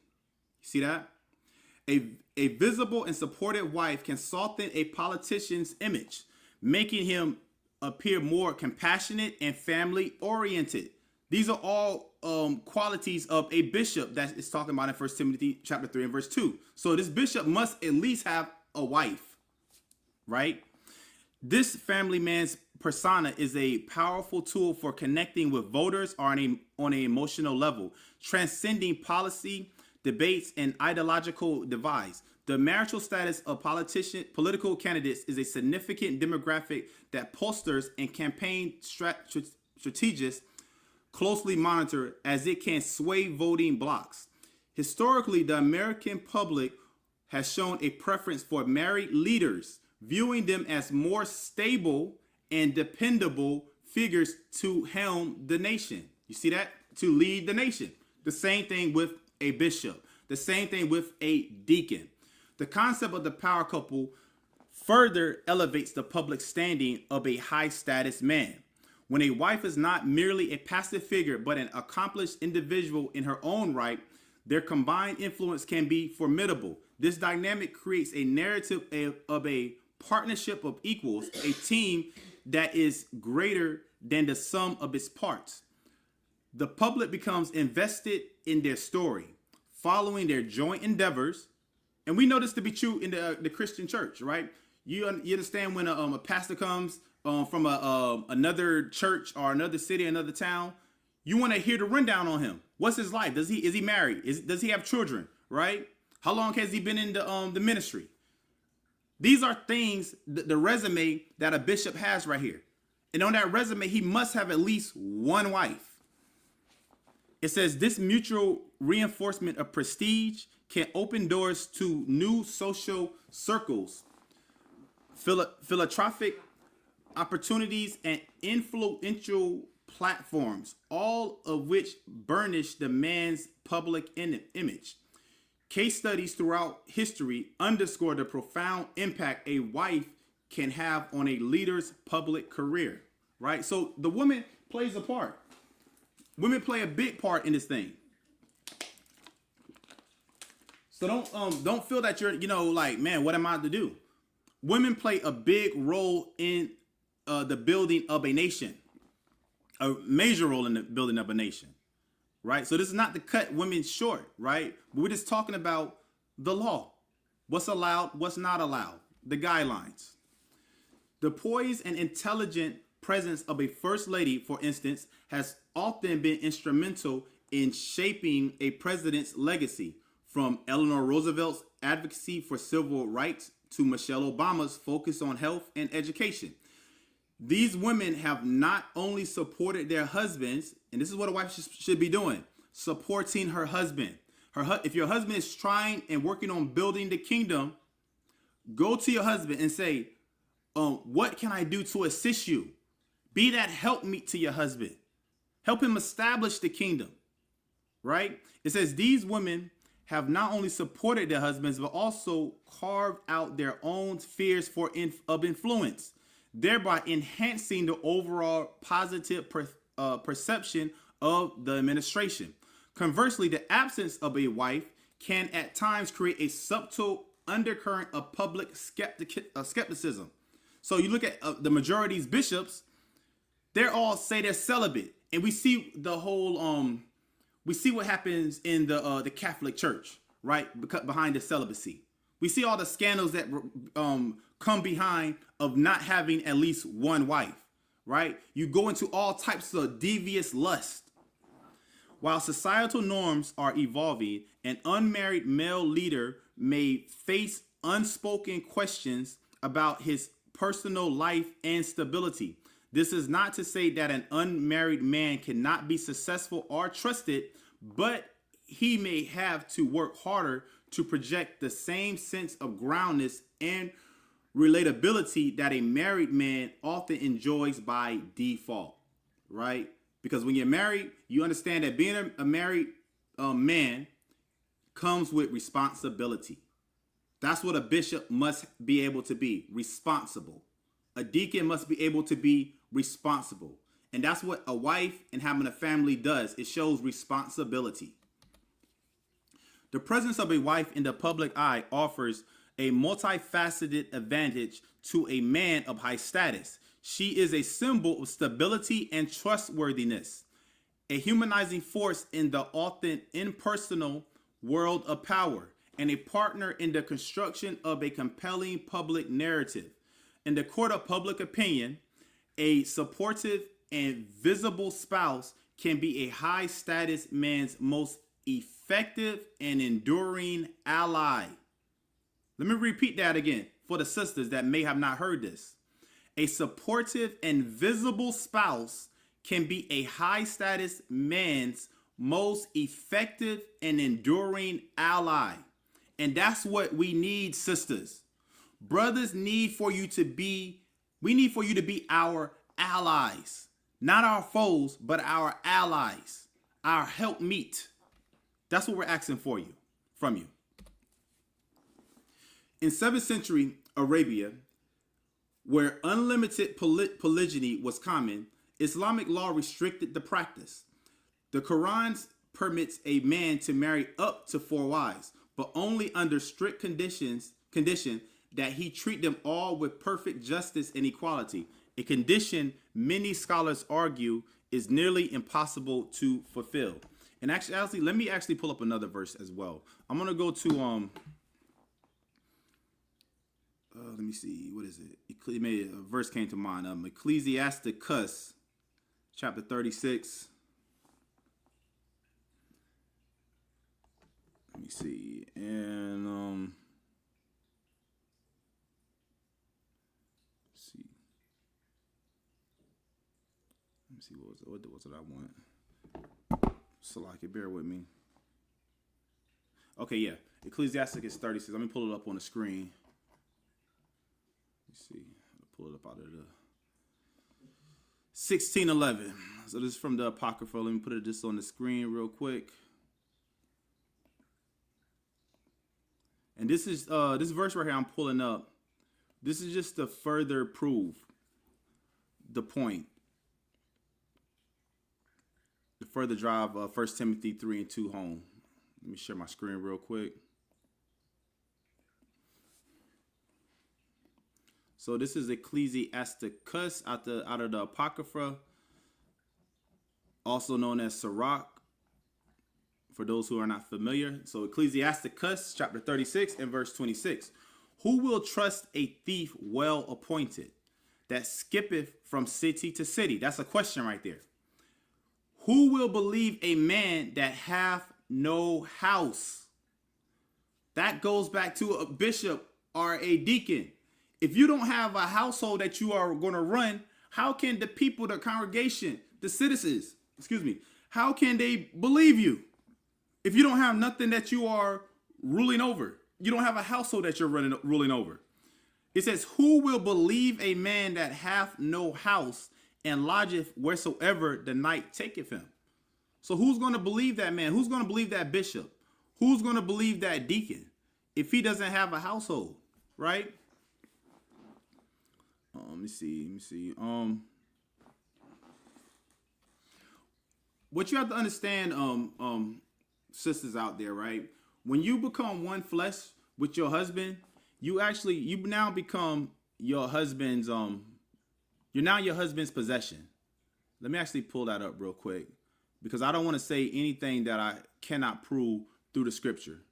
see that? A visible and supportive wife can soften a politician's image, making him appear more compassionate and family oriented. These are all qualities of a bishop that is talking about in 1 Timothy chapter 3 and verse 2. So this bishop must at least have a wife, right? This family man's persona is a powerful tool for connecting with voters on an emotional level, transcending policy, debates, and ideological divides. The marital status of political candidates is a significant demographic that pollsters and campaign strategists closely monitor, as it can sway voting blocs. Historically, the American public has shown a preference for married leaders, viewing them as more stable and dependable figures to helm the nation. You see that? To lead the nation. The same thing with a bishop. The same thing with a deacon. The concept of the power couple further elevates the public standing of a high status man. When a wife is not merely a passive figure, but an accomplished individual in her own right, their combined influence can be formidable. This dynamic creates a narrative of a partnership of equals, a team that is greater than the sum of its parts. The public becomes invested in their story, following their joint endeavors. And we know this to be true in the Christian church, right? You understand when a pastor comes from another church or another city, another town, you want to hear the rundown on him. What's his life? Is he married? Does he have children? Right? How long has he been in the ministry? These are things, the resume that a bishop has right here. And on that resume, he must have at least one wife. It says this mutual reinforcement of prestige can open doors to new social circles, philanthropic opportunities, and influential platforms, all of which burnish the man's public image. Case studies throughout history underscore the profound impact a wife can have on a leader's public career, right? So the woman plays a part. Women play a big part in this thing. So don't feel that you're, like, man, what am I to do? Women play a big role in the building of a nation, a major role in the building of a nation, right? So this is not to cut women short, right? We're just talking about the law, what's allowed, what's not allowed, the guidelines. The poised and intelligent presence of a first lady, for instance, has often been instrumental in shaping a president's legacy, from Eleanor Roosevelt's advocacy for civil rights to Michelle Obama's focus on health and education. These women have not only supported their husbands, and this is what a wife should be doing, supporting her husband. If your husband is trying and working on building the kingdom, go to your husband and say, what can I do to assist you? Be that helpmeet to your husband. Help him establish the kingdom, right? It says these women have not only supported their husbands, but also carved out their own spheres of influence, thereby enhancing the overall positive perception of the administration. Conversely, the absence of a wife can at times create a subtle undercurrent of public skepticism. So you look at the majority's bishops, they're all say they're celibate. And we see the whole, we see what happens in the Catholic Church, right? Behind the celibacy. We see all the scandals that come behind of not having at least one wife, right? You go into all types of devious lust. While societal norms are evolving, an unmarried male leader may face unspoken questions about his personal life and stability. This is not to say that an unmarried man cannot be successful or trusted, but he may have to work harder to project the same sense of groundedness and relatability that a married man often enjoys by default, right? Because when you're married, you understand that being a married man comes with responsibility. That's what a bishop must be able to be, responsible. A deacon must be able to be responsible. And that's what a wife and having a family does. It shows responsibility. The presence of a wife in the public eye offers a multifaceted advantage to a man of high status. She is a symbol of stability and trustworthiness, a humanizing force in the often impersonal world of power, and a partner in the construction of a compelling public narrative. In the court of public opinion, a supportive and visible spouse can be a high status man's most effective and enduring ally. Let me repeat that again for the sisters that may have not heard this. A supportive and visible spouse can be a high status man's most effective and enduring ally. And that's what we need, sisters. Brothers need for you to be, we need for you to be our allies. Not our foes, but our allies. Our helpmeet. That's what we're asking for you, from you. In 7th century Arabia, where unlimited polygyny was common, Islamic law restricted the practice. The Quran permits a man to marry up to 4 wives, but only under strict condition that he treat them all with perfect justice and equality, a condition many scholars argue is nearly impossible to fulfill. And actually, let me actually pull up another verse as well. I'm going to go to, let me see, what is it? A verse came to mind. Ecclesiasticus, chapter 36. Let me see. And, let's see. Let me see, what was it I want? Salaki, bear with me. Okay, yeah. Ecclesiasticus 36. Let me pull it up on the screen. Let me see. I'll pull it up out of the... 16:11. So this is from the Apocrypha. Let me put it just on the screen real quick. And this is this verse right here I'm pulling up. This is just to further prove the point. To further drive 1 Timothy 3:2 home. Let me share my screen real quick. So this is Ecclesiasticus out of the Apocrypha, also known as Sirach, for those who are not familiar. So Ecclesiasticus chapter 36 and verse 26. Who will trust a thief well appointed, that skippeth from city to city? That's a question right there. Who will believe a man that hath no house? That goes back to a bishop or a deacon. If you don't have a household that you are going to run, how can the people, the congregation, the citizens, how can they believe you? If you don't have nothing that you are ruling over, you don't have a household that you're ruling over. It says, who will believe a man that hath no house and lodgeth wheresoever the night taketh him? So who's going to believe that man? Who's going to believe that bishop? Who's going to believe that deacon if he doesn't have a household, right? Let me see. What you have to understand, sisters out there, right? When you become one flesh with your husband, you now become your husband's, you're now your husband's possession. Let me actually pull that up real quick, because I don't want to say anything that I cannot prove through the scripture.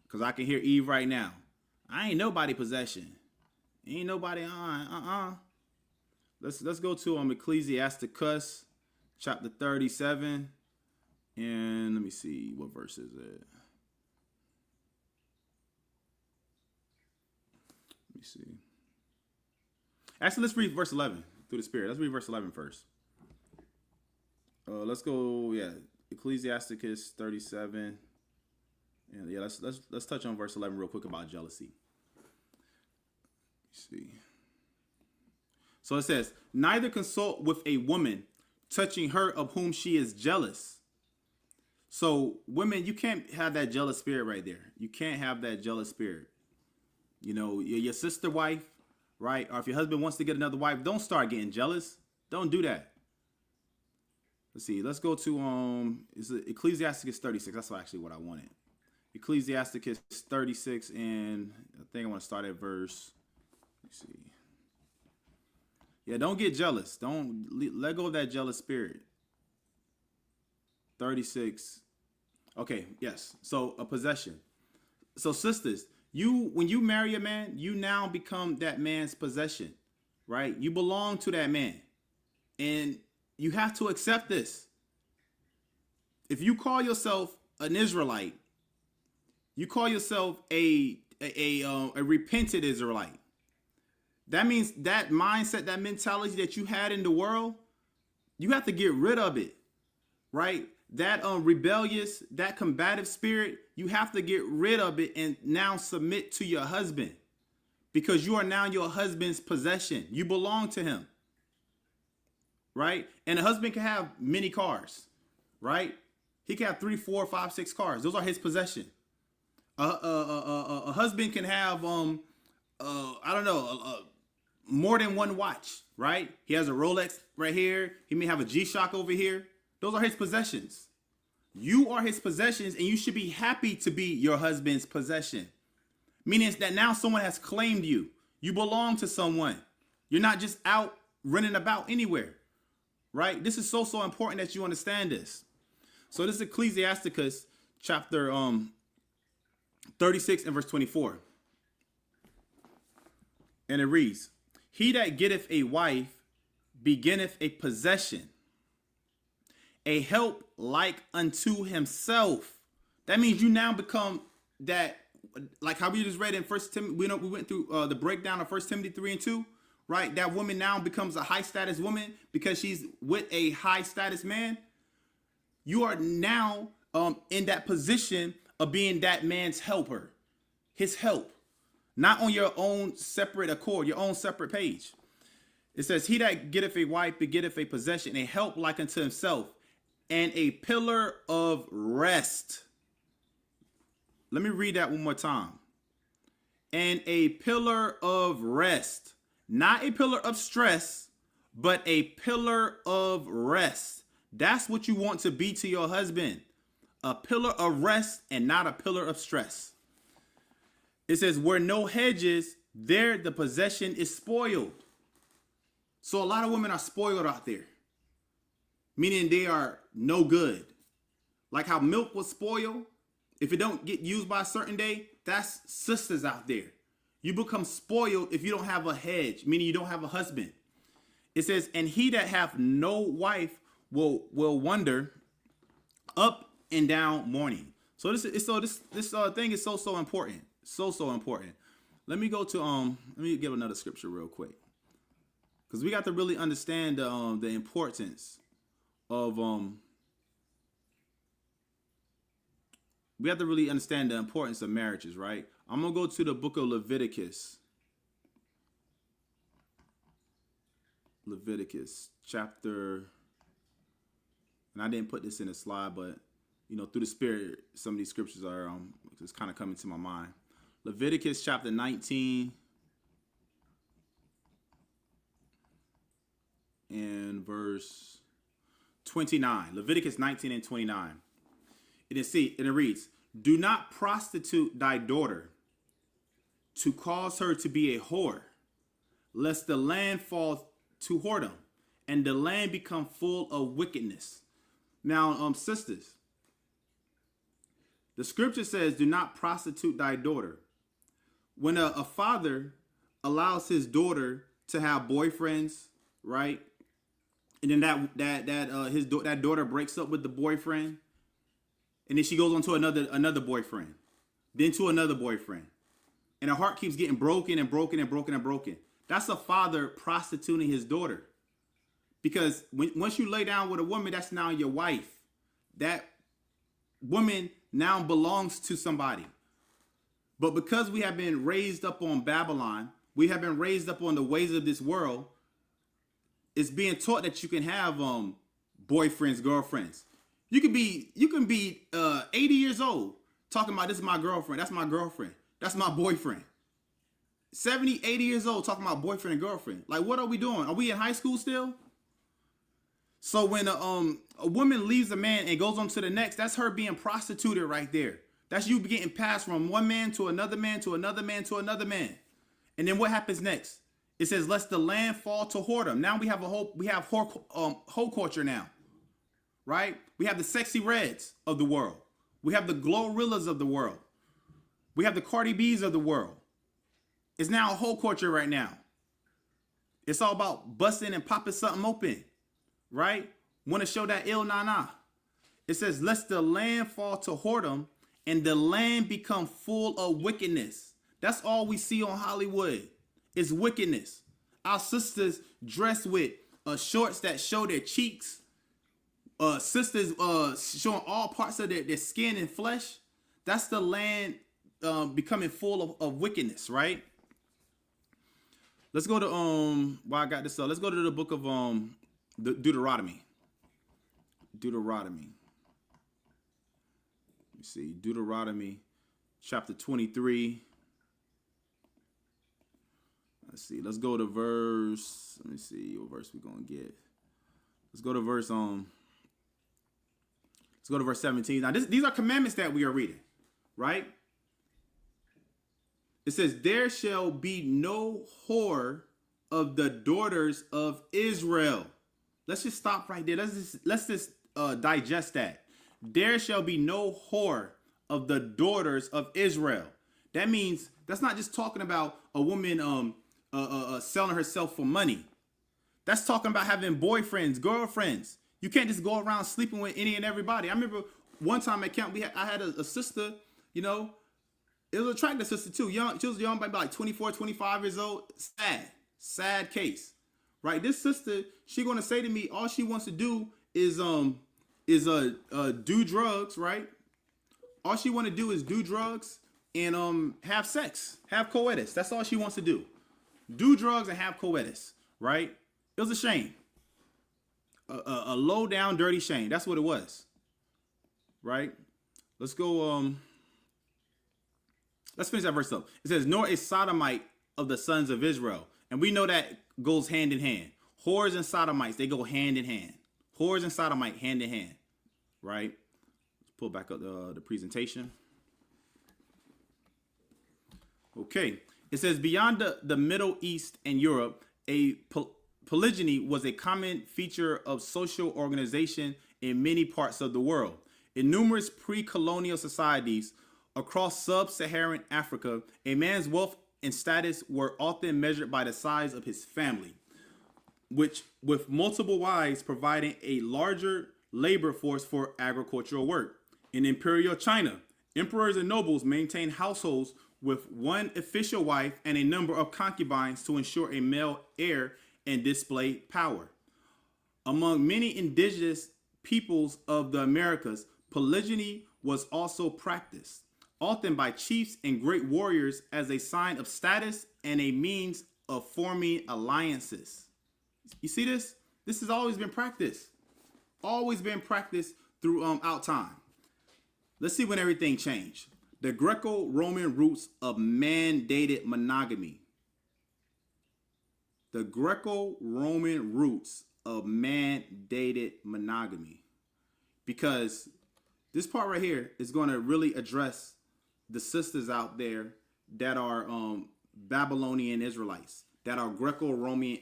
Because I can hear Eve right now. I ain't nobody possession. Ain't nobody on. Let's go to Ecclesiasticus chapter 37. And let me see, what verse is it? Let me see. Actually, let's read verse 11 through the Spirit. Let's read verse 11 first. Let's go, Ecclesiasticus 37. And let's touch on verse 11 real quick about jealousy. Let me see. So it says, neither consult with a woman touching her of whom she is jealous. So women, you can't have that jealous spirit right there. You can't have that jealous spirit. You know, your sister wife, right? Or if your husband wants to get another wife, don't start getting jealous. Don't do that. Let's see. Let's go to is it Ecclesiasticus 36. That's actually what I wanted. Ecclesiasticus 36, and I think I want to start at verse. Let's see. Yeah, don't get jealous. Don't let go of that jealous spirit. 36. Okay, yes. So a possession. So sisters, when you marry a man, you now become that man's possession, right? You belong to that man. And you have to accept this. If you call yourself an Israelite, you call yourself a repentant Israelite. That means that mindset, that mentality that you had in the world, you have to get rid of it, right? That rebellious, that combative spirit, you have to get rid of it and now submit to your husband, because you are now your husband's possession. You belong to him, right? And a husband can have many cars, right? He can have 3, 4, 5, 6 cars. Those are his possession. A husband can have, more than one watch, right? He has a Rolex right here. He may have a G-Shock over here. Those are his possessions. You are his possessions, and you should be happy to be your husband's possession. Meaning that now someone has claimed you. You belong to someone. You're not just out running about anywhere, right? This is so important that you understand this. So this is Ecclesiasticus chapter 36 and verse 24. And it reads, he that getteth a wife beginneth a possession, a help like unto himself. That means you now become that, like how we just read in First Timothy. We went through the breakdown of 1 Timothy 3:2, right? That woman now becomes a high status woman because she's with a high status man. You are now in that position of being that man's helper, his help, not on your own separate accord, your own separate page. It says, he that getteth a wife begetteth a possession, a help like unto himself, and a pillar of rest. Let me read that one more time. And a pillar of rest. Not a pillar of stress, but a pillar of rest. That's what you want to be to your husband. A pillar of rest and not a pillar of stress. It says, where no hedges, there the possession is spoiled. So a lot of women are spoiled out there, meaning they are no good. Like how milk was spoiled. If it don't get used by a certain day, that's sisters out there. You become spoiled if you don't have a hedge, meaning you don't have a husband. It says, and he that hath no wife will wander up and down mourning. So this thing is so important. So important. Let me go to let me give another scripture real quick. Because we got to really understand the importance of we have to really understand the importance of marriages, right? I'm going to go to the book of Leviticus. Leviticus chapter, and I didn't put this in a slide, but you know, through the Spirit, some of these scriptures are just kind of coming to my mind. Leviticus chapter 19 and verse 29. Leviticus 19 and 29. And it reads, do not prostitute thy daughter to cause her to be a whore, lest the land fall to whoredom, and the land become full of wickedness. Now, sisters, the scripture says, do not prostitute thy daughter. When a father allows his daughter to have boyfriends, right? And then that daughter breaks up with the boyfriend, and then she goes on to another boyfriend, then to another boyfriend. And her heart keeps getting broken and broken and broken and broken. That's a father prostituting his daughter. Because once you lay down with a woman, that's now your wife. That woman now belongs to somebody. But because we have been raised up on Babylon, we have been raised up on the ways of this world, it's being taught that you can have boyfriends, girlfriends. You can be 80 years old talking about, this is my girlfriend, that's my girlfriend, that's my boyfriend. 70, 80 years old talking about boyfriend and girlfriend. Like, what are we doing? Are we in high school still? So when a woman leaves a man and goes on to the next, that's her being prostituted right there. That's you getting passed from one man to another man to another man to another man. And then what happens next? It says, lest the land fall to whoredom. Now we have whole culture now, right? We have the sexy reds of the world. We have the Glorillas of the world. We have the Cardi B's of the world. It's now a whole culture right now. It's all about busting and popping something open, right? Want to show that ill nana. It says, lest the land fall to whoredom and the land become full of wickedness. That's all we see on Hollywood is wickedness. Our sisters dress with shorts that show their cheeks. Sisters showing all parts of their skin and flesh. That's the land becoming full of wickedness, right? Let's go to I got this. Let's go to the book of Deuteronomy. Deuteronomy. Let me see. Deuteronomy chapter 23. Let's see. Let's go to verse. Let me see what verse we're gonna get. Let's go to verse 17. Now these are commandments that we are reading, right? It says, there shall be no whore of the daughters of Israel. Let's just stop right there. Let's just digest that. There shall be no whore of the daughters of Israel. That means that's not just talking about a woman selling herself for money. That's talking about having boyfriends, girlfriends. You can't just go around sleeping with any and everybody. I remember one time at camp, I had a sister, you know, it was an attractive sister too. Young, she was young, maybe like 24, 25 years old. Sad case, right? This sister, she gonna say to me, all she wants to do is do drugs, right? All she want to do is do drugs and have sex, have coitus. That's all she wants to do. Do drugs and have coitus, right? It was a shame, a low down, dirty shame. That's what it was, right? Let's go. Let's finish that verse up. It says, "Nor a sodomite of the sons of Israel," and we know that goes hand in hand. Whores and sodomites, they go hand in hand. Whores and sodomite, hand in hand, right? Let's pull back up the presentation. Okay, it says, "Beyond the Middle East and Europe, polygyny was a common feature of social organization in many parts of the world. In numerous pre-colonial societies across sub-Saharan Africa, a man's wealth and status were often measured by the size of his family, which, with multiple wives, providing a larger labor force for agricultural work. In imperial China, emperors and nobles maintained households with one official wife and a number of concubines to ensure a male heir and display power. Among many indigenous peoples of the Americas, polygyny was also practiced, often by chiefs and great warriors, as a sign of status and a means of forming alliances." You see this? This has always been practiced. Always been practiced throughout time. Let's see when everything changed. The Greco-Roman roots of mandated monogamy. The Greco-Roman roots of mandated monogamy. Because this part right here is going to really address the sisters out there that are Babylonian Israelites, that are Greco-Roman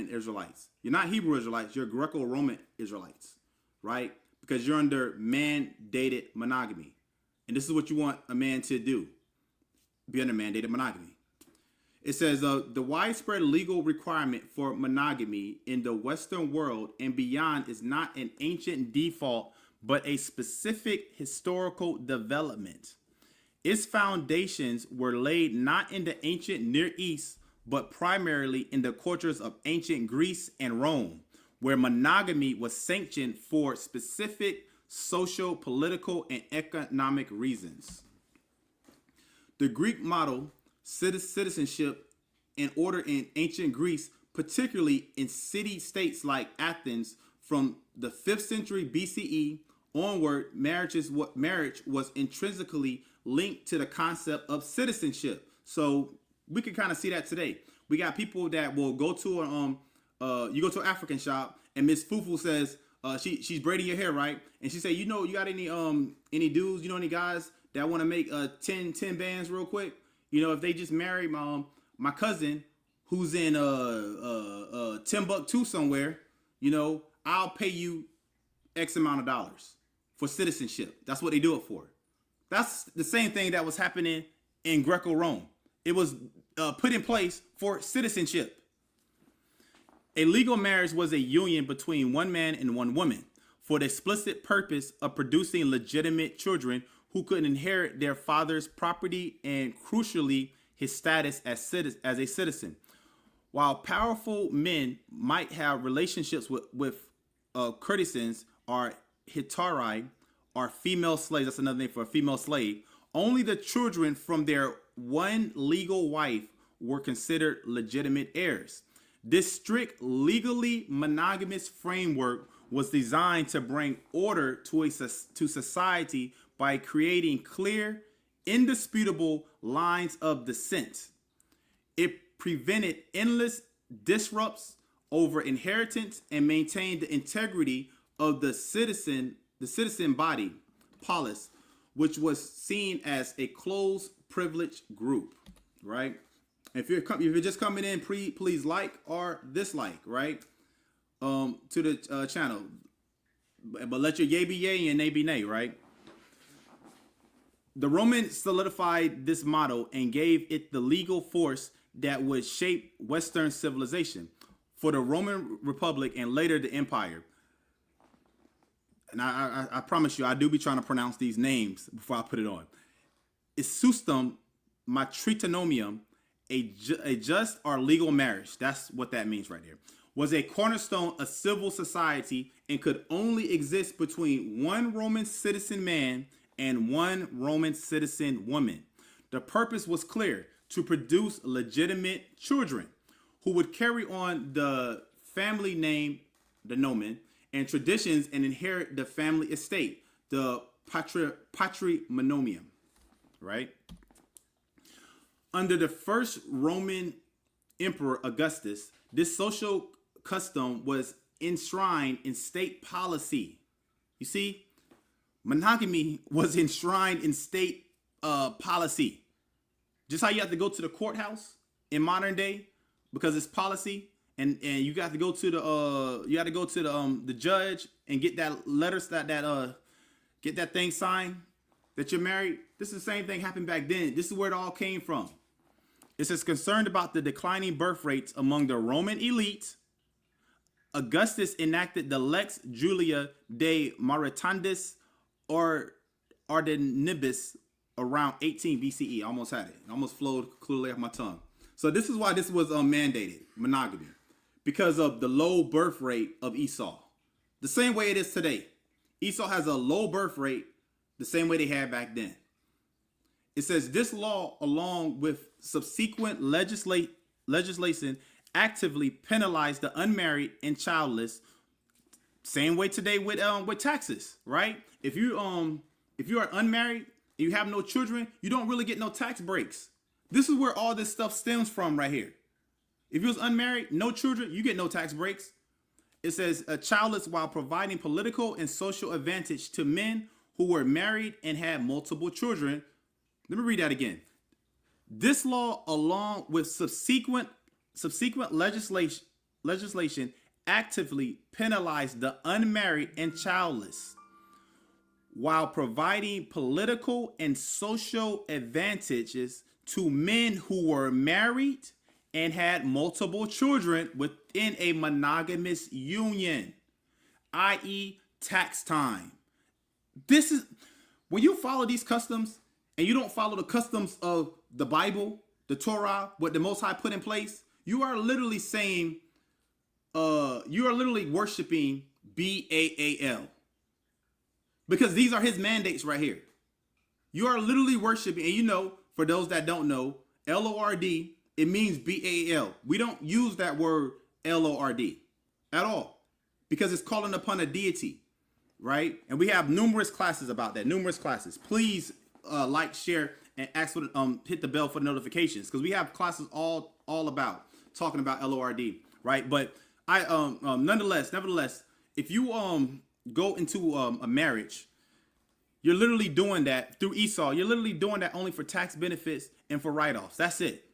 Israelites. You're not Hebrew Israelites, you're Greco-Roman Israelites, right? Because you're under mandated monogamy. And this is what you want a man to do, be under mandated monogamy. It says, the widespread legal requirement for monogamy in the Western world and beyond is not an ancient default, but a specific historical development. Its foundations were laid not in the ancient Near East, but primarily in the cultures of ancient Greece and Rome, where monogamy was sanctioned for specific social, political, and economic reasons. The Greek model, citizenship and order in ancient Greece, particularly in city-states like Athens, from the 5th century BCE onward, marriage was intrinsically linked to the concept of citizenship. So we can kind of see that today. We got people that will go to you go to an African shop, and Miss Fufu says she's braiding your hair, right? And she say, you got any dudes, any guys that want to make 10 bands real quick? If they just marry my cousin who's in Timbuktu somewhere, I'll pay you X amount of dollars for citizenship. That's what they do it for. That's the same thing that was happening in Greco-Rome. It was put in place for citizenship. A legal marriage was a union between one man and one woman for the explicit purpose of producing legitimate children who could inherit their father's property and, crucially, his status as a citizen. While powerful men might have relationships with courtesans or hetairai, or female slaves, that's another name for a female slave, only the children from their one legal wife were considered legitimate heirs. This strict, legally monogamous framework was designed to bring order to society by creating clear, indisputable lines of descent. It prevented endless disrupts over inheritance and maintained the integrity of the citizen body, polis, which was seen as a closed, privileged group, right? If you're just coming in, please like or dislike, right? To the channel, but let your yay be yay and nay be nay, right? The Romans solidified this model and gave it the legal force that would shape Western civilization for the Roman Republic and later the Empire. And I promise you, I do be trying to pronounce these names before I put it on. Isustum matritonomium, a just or legal marriage, that's what that means right here, was a cornerstone of civil society and could only exist between one Roman citizen man and one Roman citizen woman. The purpose was clear: to produce legitimate children. who would carry on the family name, the nomen, and traditions and inherit the family estate, the patriarchs, right? Under the first Roman Emperor Augustus, this social custom was enshrined in state policy. You see, monogamy was enshrined in state policy. Just how you have to go to the courthouse in modern day because it's policy, and you got to go to the judge and get that letter get that thing signed that you're married. This is the same thing happened back then. This is where it all came from. It says, concerned about the declining birth rates among the Roman elite, Augustus enacted the Lex Julia de Maritandis or Ardenibus around 18 BCE. I almost had it. It almost flowed clearly off my tongue. So this is why this was mandated, monogamy, because of the low birth rate of Esau. The same way it is today. Esau has a low birth rate the same way they had back then. It says this law, along with subsequent legislation, actively penalized the unmarried and childless. Same way today with taxes, right? If you are unmarried and you have no children, you don't really get no tax breaks. This is where all this stuff stems from right here. If you was unmarried, no children, you get no tax breaks. It says childless while providing political and social advantage to men who were married and had multiple children. Let me read that again. This law, along with subsequent legislation, actively penalized the unmarried and childless while providing political and social advantages to men who were married and had multiple children within a monogamous union, i.e. tax time. This is, when you follow these customs and you don't follow the customs of the Bible, the Torah, what the Most High put in place, you are literally saying, you are literally worshiping Baal. Because these are his mandates right here. You are literally worshiping, and you know, for those that don't know, Lord, it means Baal. We don't use that word Lord at all because it's calling upon a deity, right? And we have numerous classes about that, numerous classes. Please like, share, and ask for hit the bell for the notifications because we have classes all about talking about Lord, right? But I nevertheless, if you go into a marriage, you're literally doing that through Esau. You're literally doing that only for tax benefits and for write-offs. That's it.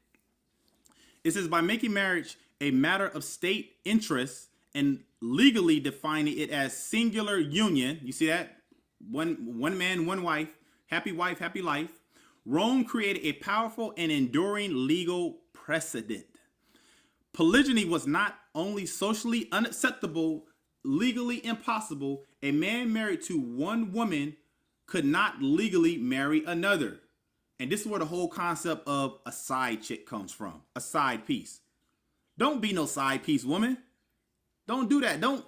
It says by making marriage a matter of state interest and legally defining it as singular union. You see that? One man, one wife, happy life. Rome created a powerful and enduring legal precedent. Polygyny was not only socially unacceptable, legally impossible. A man married to one woman could not legally marry another. And this is where the whole concept of a side chick comes from, a side piece. Don't be no side piece, woman. Don't do that. Don't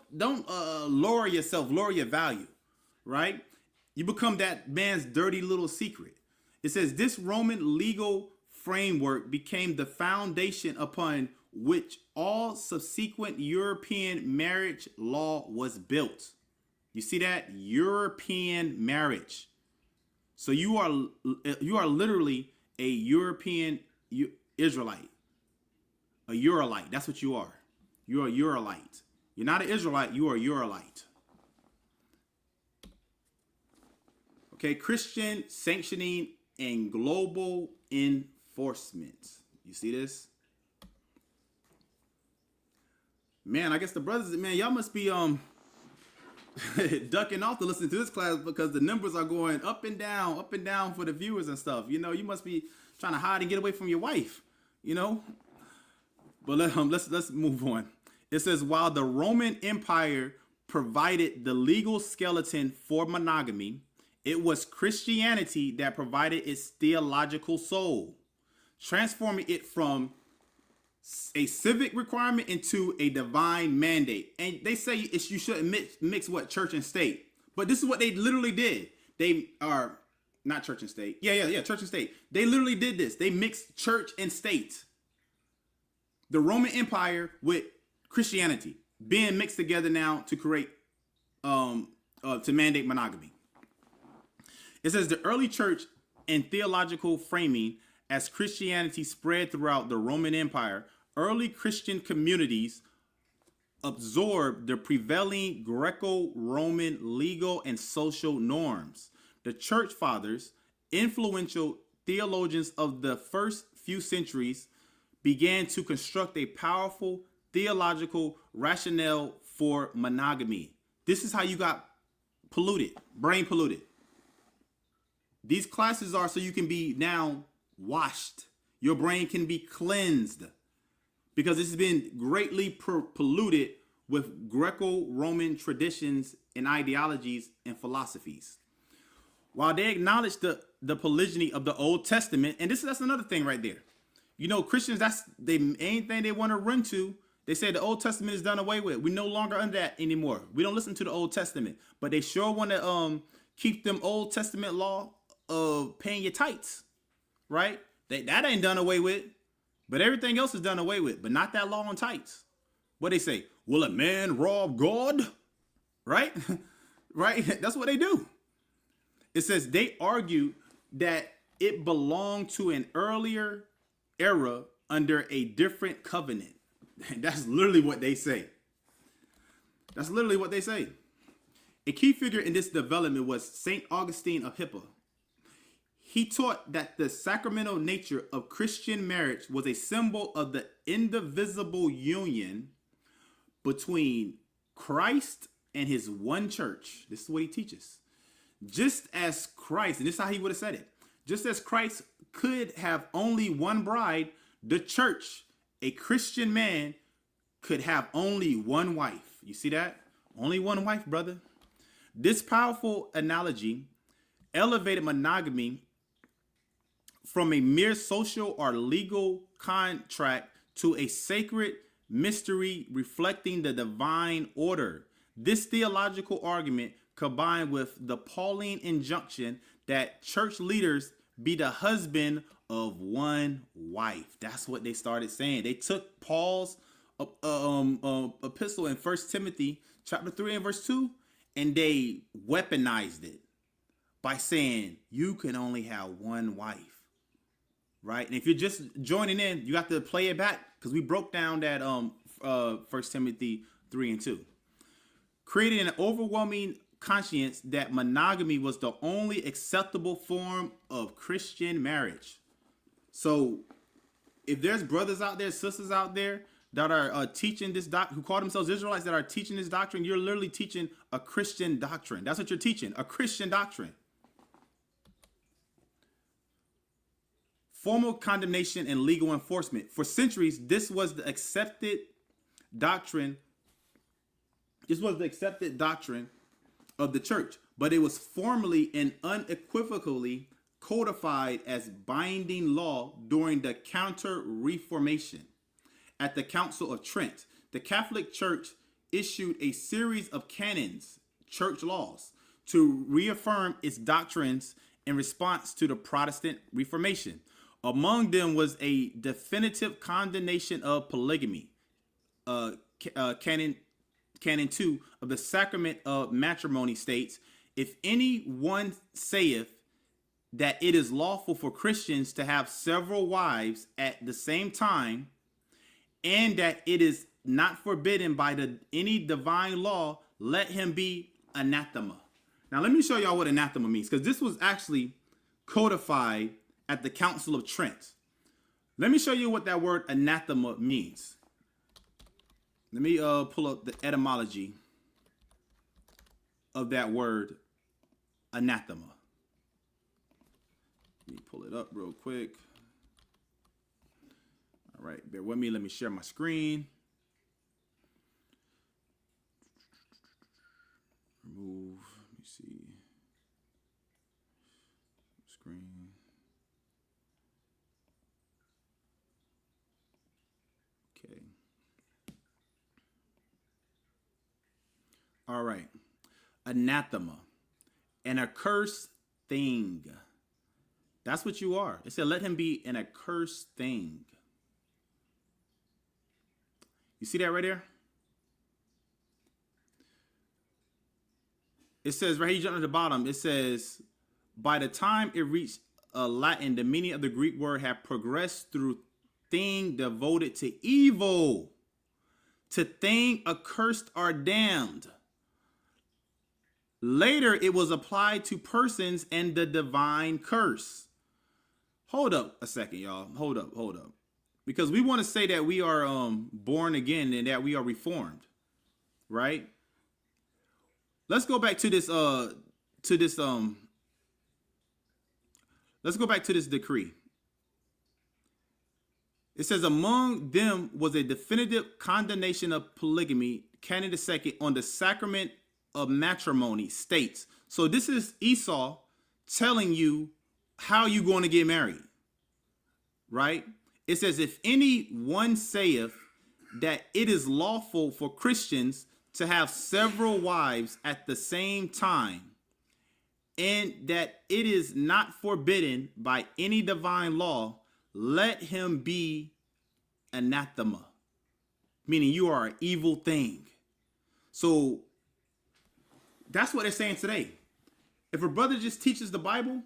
lower yourself, lower your value, right? You become that man's dirty little secret. It says this Roman legal framework became the foundation upon which all subsequent European marriage law was built. You see that? European marriage. So you are literally a European Israelite, a Eurolite. That's what you are. You're a Eurolite. You're not an Israelite. You are a Eurolite. Okay, Christian sanctioning and global enforcement. You see this? Man, I guess the brothers, man, y'all must be ducking off to listen to this class because the numbers are going up and down for the viewers and stuff. You know, you must be trying to hide and get away from your wife, you know. But let's move on. It says while the Roman Empire provided the legal skeleton for monogamy, it was Christianity that provided its theological soul, transforming it from a civic requirement into a divine mandate. And they say you shouldn't mix what church and state, but this is what they literally did. They are not church and state. Yeah, church and state. They literally did this. They mixed church and state. the Roman Empire with Christianity being mixed together now to create to mandate monogamy. It says the early church and theological framing as Christianity spread throughout the Roman Empire, early Christian communities absorbed the prevailing Greco-Roman legal and social norms. The church fathers, influential theologians of the first few centuries, began to construct a powerful theological rationale for monogamy. This is how you got polluted, brain polluted. These classes are so you can be now washed. Your brain can be cleansed because it's been greatly polluted with Greco-Roman traditions and ideologies and philosophies. While they acknowledge the polygyny of the Old Testament, and that's another thing right there. You know, Christians, that's the main thing they want to run to. They say the Old Testament is done away with. We're no longer under that anymore. We don't listen to the Old Testament, but they sure want to keep them Old Testament law of paying your tithes, right? That ain't done away with, but everything else is done away with, but not that law on tithes. What they say? Will a man rob God? Right? Right? That's what they do. It says they argue that it belonged to an earlier era under a different covenant. That's literally what they say. That's literally what they say. A key figure in this development was St. Augustine of Hippo. He taught that the sacramental nature of Christian marriage was a symbol of the indivisible union between Christ and his one church. This is what he teaches. Just as Christ, and this is how he would have said it, just as Christ could have only one bride, the church, a Christian man, could have only one wife. You see that? Only one wife, brother. This powerful analogy elevated monogamy from a mere social or legal contract to a sacred mystery reflecting the divine order. This theological argument, combined with the Pauline injunction that church leaders be the husband of one wife. That's what they started saying. They took Paul's epistle in 1 Timothy chapter 3 and verse 2, and they weaponized it by saying you can only have one wife, right? And if you're just joining in, you have to play it back because we broke down that 1 Timothy 3 and 2. Creating an overwhelming conscience that monogamy was the only acceptable form of Christian marriage. So if there's brothers out there, sisters out there that are teaching this who call themselves Israelites that are teaching this doctrine, you're literally teaching a Christian doctrine. That's what you're teaching, a Christian doctrine. Formal condemnation and legal enforcement. For centuries, this was the accepted doctrine. This was the accepted doctrine of the church, but it was formally and unequivocally codified as binding law during the Counter-Reformation. At the Council of Trent, the Catholic Church issued a series of canons, church laws, to reaffirm its doctrines in response to the Protestant Reformation. Among them was a definitive condemnation of polygamy, Canon 2 of the Sacrament of Matrimony states, if any one saith that it is lawful for Christians to have several wives at the same time, and that it is not forbidden by any divine law, let him be anathema. Now let me show y'all what anathema means, because this was actually codified at the Council of Trent. Let me show you what that word anathema means. Let me pull up the etymology of that word anathema. Let me pull it up real quick. All right, bear with me. Let me share my screen. Remove, let me see. Screen. Okay. All right. Anathema. An accursed thing. That's what you are. It said, let him be an accursed thing. You see that right there? It says right here, you jump to the bottom. It says, by the time it reached Latin, the meaning of the Greek word had progressed through thing devoted to evil, to thing accursed or damned. Later, it was applied to persons and the divine curse. Hold up a second, y'all. Hold up. Because we want to say that we are born again and that we are reformed, right? Let's go back to this let's go back to this decree. It says, among them was a definitive condemnation of polygamy, Canon II, on the sacrament of matrimony states. So this is Esau telling you how you going to get married, right? It says, if any one saith that it is lawful for Christians to have several wives at the same time, and that it is not forbidden by any divine law, let him be anathema, meaning you are an evil thing. So that's what they're saying today. If a brother just teaches the Bible,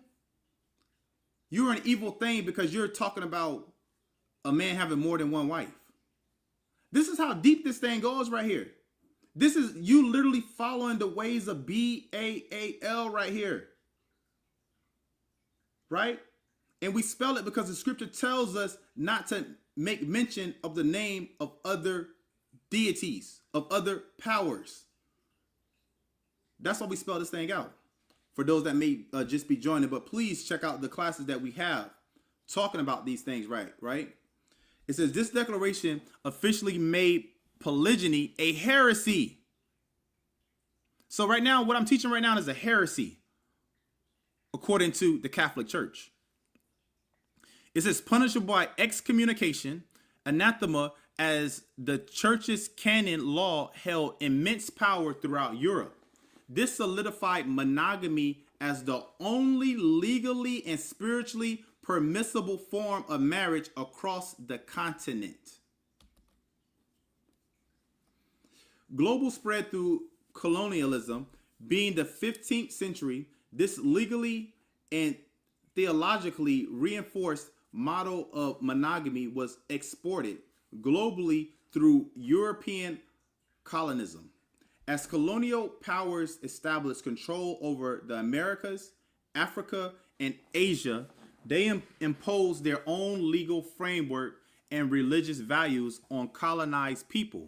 you're an evil thing because you're talking about a man having more than one wife. This is how deep this thing goes right here. This is you literally following the ways of Baal right here. Right? And we spell it because the scripture tells us not to make mention of the name of other deities, of other powers. That's why we spell this thing out. For those that may just be joining, but please check out the classes that we have talking about these things, right? It says this declaration officially made polygyny a heresy. So right now, what I'm teaching right now is a heresy, according to the Catholic Church. It says punishable by excommunication, anathema, as the church's canon law held immense power throughout Europe. This solidified monogamy as the only legally and spiritually permissible form of marriage across the continent. Global spread through colonialism, being the 15th century, this legally and theologically reinforced model of monogamy was exported globally through European colonism. As colonial powers established control over the Americas, Africa, and Asia, they imposed their own legal framework and religious values on colonized people.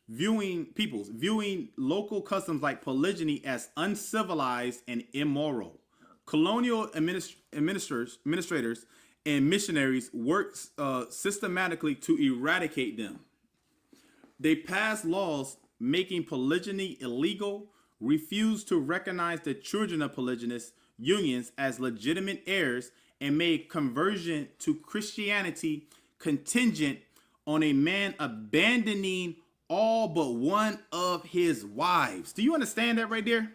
Viewing local customs like polygyny as uncivilized and immoral. Colonial administrators and missionaries worked systematically to eradicate them. They passed laws making polygyny illegal, refused to recognize the children of polygynous unions as legitimate heirs, and made conversion to Christianity contingent on a man abandoning all but one of his wives. Do you understand that right there?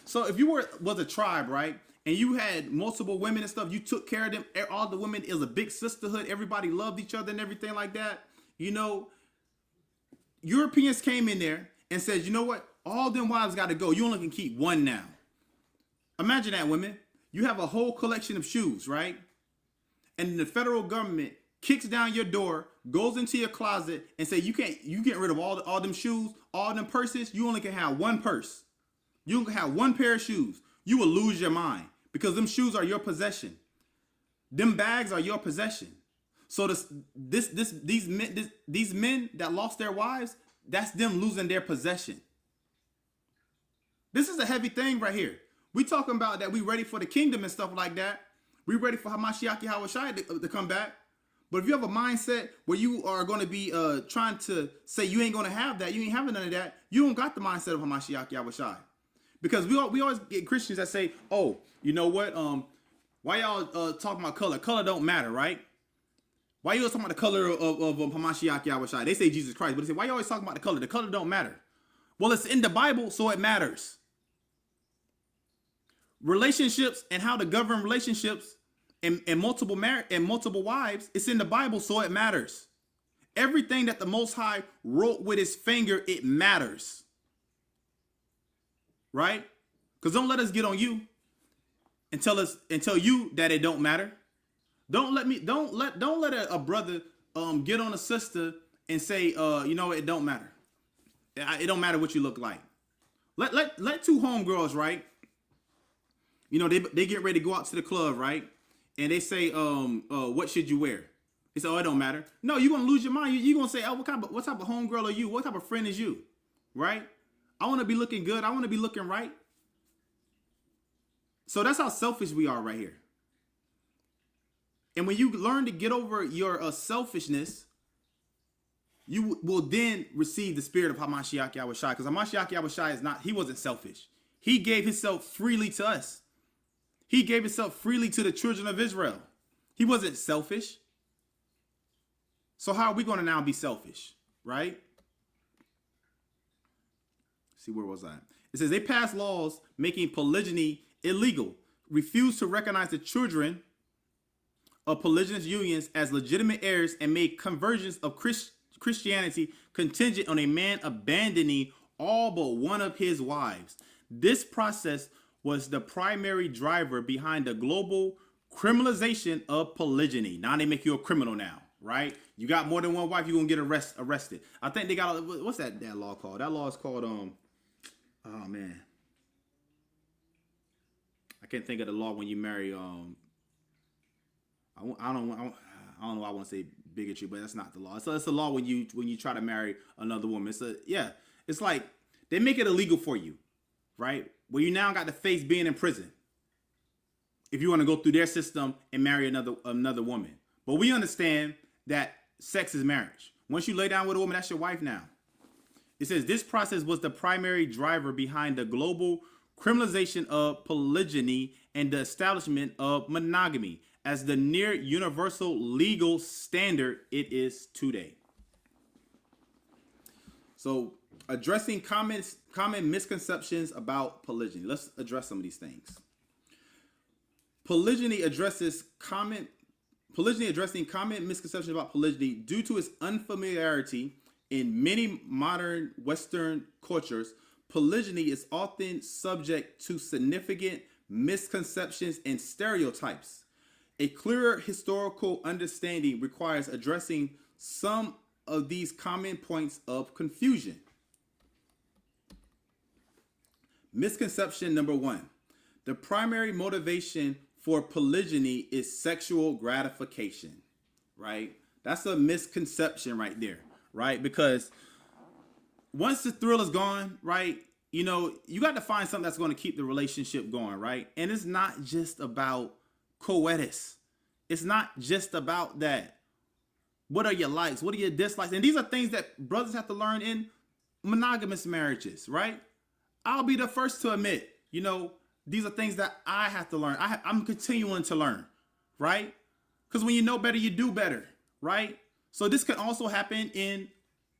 So if you was a tribe, right, and you had multiple women and stuff, you took care of them, all the women, it was a big sisterhood, everybody loved each other and everything like that. You know, Europeans came in there and said, you know what, all them wives got to go. You only can keep one now. Imagine that, women. You have a whole collection of shoes, right? And the federal government kicks down your door, goes into your closet, and say you get rid of all them shoes, all them purses. You only can have one purse. You can have one pair of shoes. You will lose your mind because them shoes are your possession. Them bags are your possession. So these men that lost their wives, that's them losing their possession. This is a heavy thing right here. We talking about that we ready for the kingdom and stuff like that. We ready for Hamashiach Yahushua to come back. But if you have a mindset where you are going to be trying to say you ain't going to have that, you ain't having none of that, you don't got the mindset of Hamashiach Yahushua. Because we always get Christians that say, oh, you know what? Why y'all talking about color? Color don't matter, right? Why you always talking about the color of Hamashiach Yahushua? They say Jesus Christ, but they say, why you always talking about the color? The color don't matter. Well, it's in the Bible, so it matters. Relationships and how to govern relationships and multiple wives, it's in the Bible, so it matters. everything that the Most High wrote with his finger, it matters. Right? Because don't let us get on you and tell you that it don't matter. Don't let a brother get on a sister and say it don't matter. It don't matter what you look like. Let two homegirls, right? They get ready to go out to the club, right? And they say, what should you wear? They say, oh, it don't matter. No, you're gonna lose your mind. You're gonna say, oh, what type of homegirl are you? What type of friend is you? Right? I want to be looking good. I want to be looking right. So that's how selfish we are right here. And when you learn to get over your selfishness, you will then receive the spirit of Hamashiach Yahushua. Because Hamashiach Yahushua he wasn't selfish. He gave himself freely to us. He gave himself freely to the children of Israel. He wasn't selfish. So how are we going to now be selfish, right? See, where was I? It says they passed laws making polygyny illegal, refused to recognize the children of polygynous unions as legitimate heirs, and made conversions of Christianity contingent on a man abandoning all but one of his wives. This process was the primary driver behind the global criminalization of polygyny. Now they make you a criminal now, right? You got more than one wife, you're going to get arrested. I think they got, what's that law called? That law is called, oh man. I can't think of the law when you marry, I don't know why I want to say bigotry, but that's not the law. It's a law when you try to marry another woman. It's like they make it illegal for you, right? Where you now got to face being in prison if you want to go through their system and marry another woman. But we understand that sex is marriage. Once you lay down with a woman, that's your wife now. It says this process was the primary driver behind the global criminalization of polygyny and the establishment of monogamy as the near universal legal standard it is today. So, addressing common misconceptions about polygyny. Let's address some of these things. Polygyny addressing common misconceptions about polygyny due to its unfamiliarity in many modern Western cultures. Polygyny is often subject to significant misconceptions and stereotypes. A clearer historical understanding requires addressing some of these common points of confusion. Misconception number 1. The primary motivation for polygyny is sexual gratification, right? That's a misconception right there, right? Because once the thrill is gone, right, you got to find something that's going to keep the relationship going, right? And it's not just about coitus. It's not just about that. What are your likes? What are your dislikes? And these are things that brothers have to learn in monogamous marriages, right? I'll be the first to admit, these are things that I have to learn. I'm continuing to learn, right? Because when you know better, you do better, right? So this can also happen in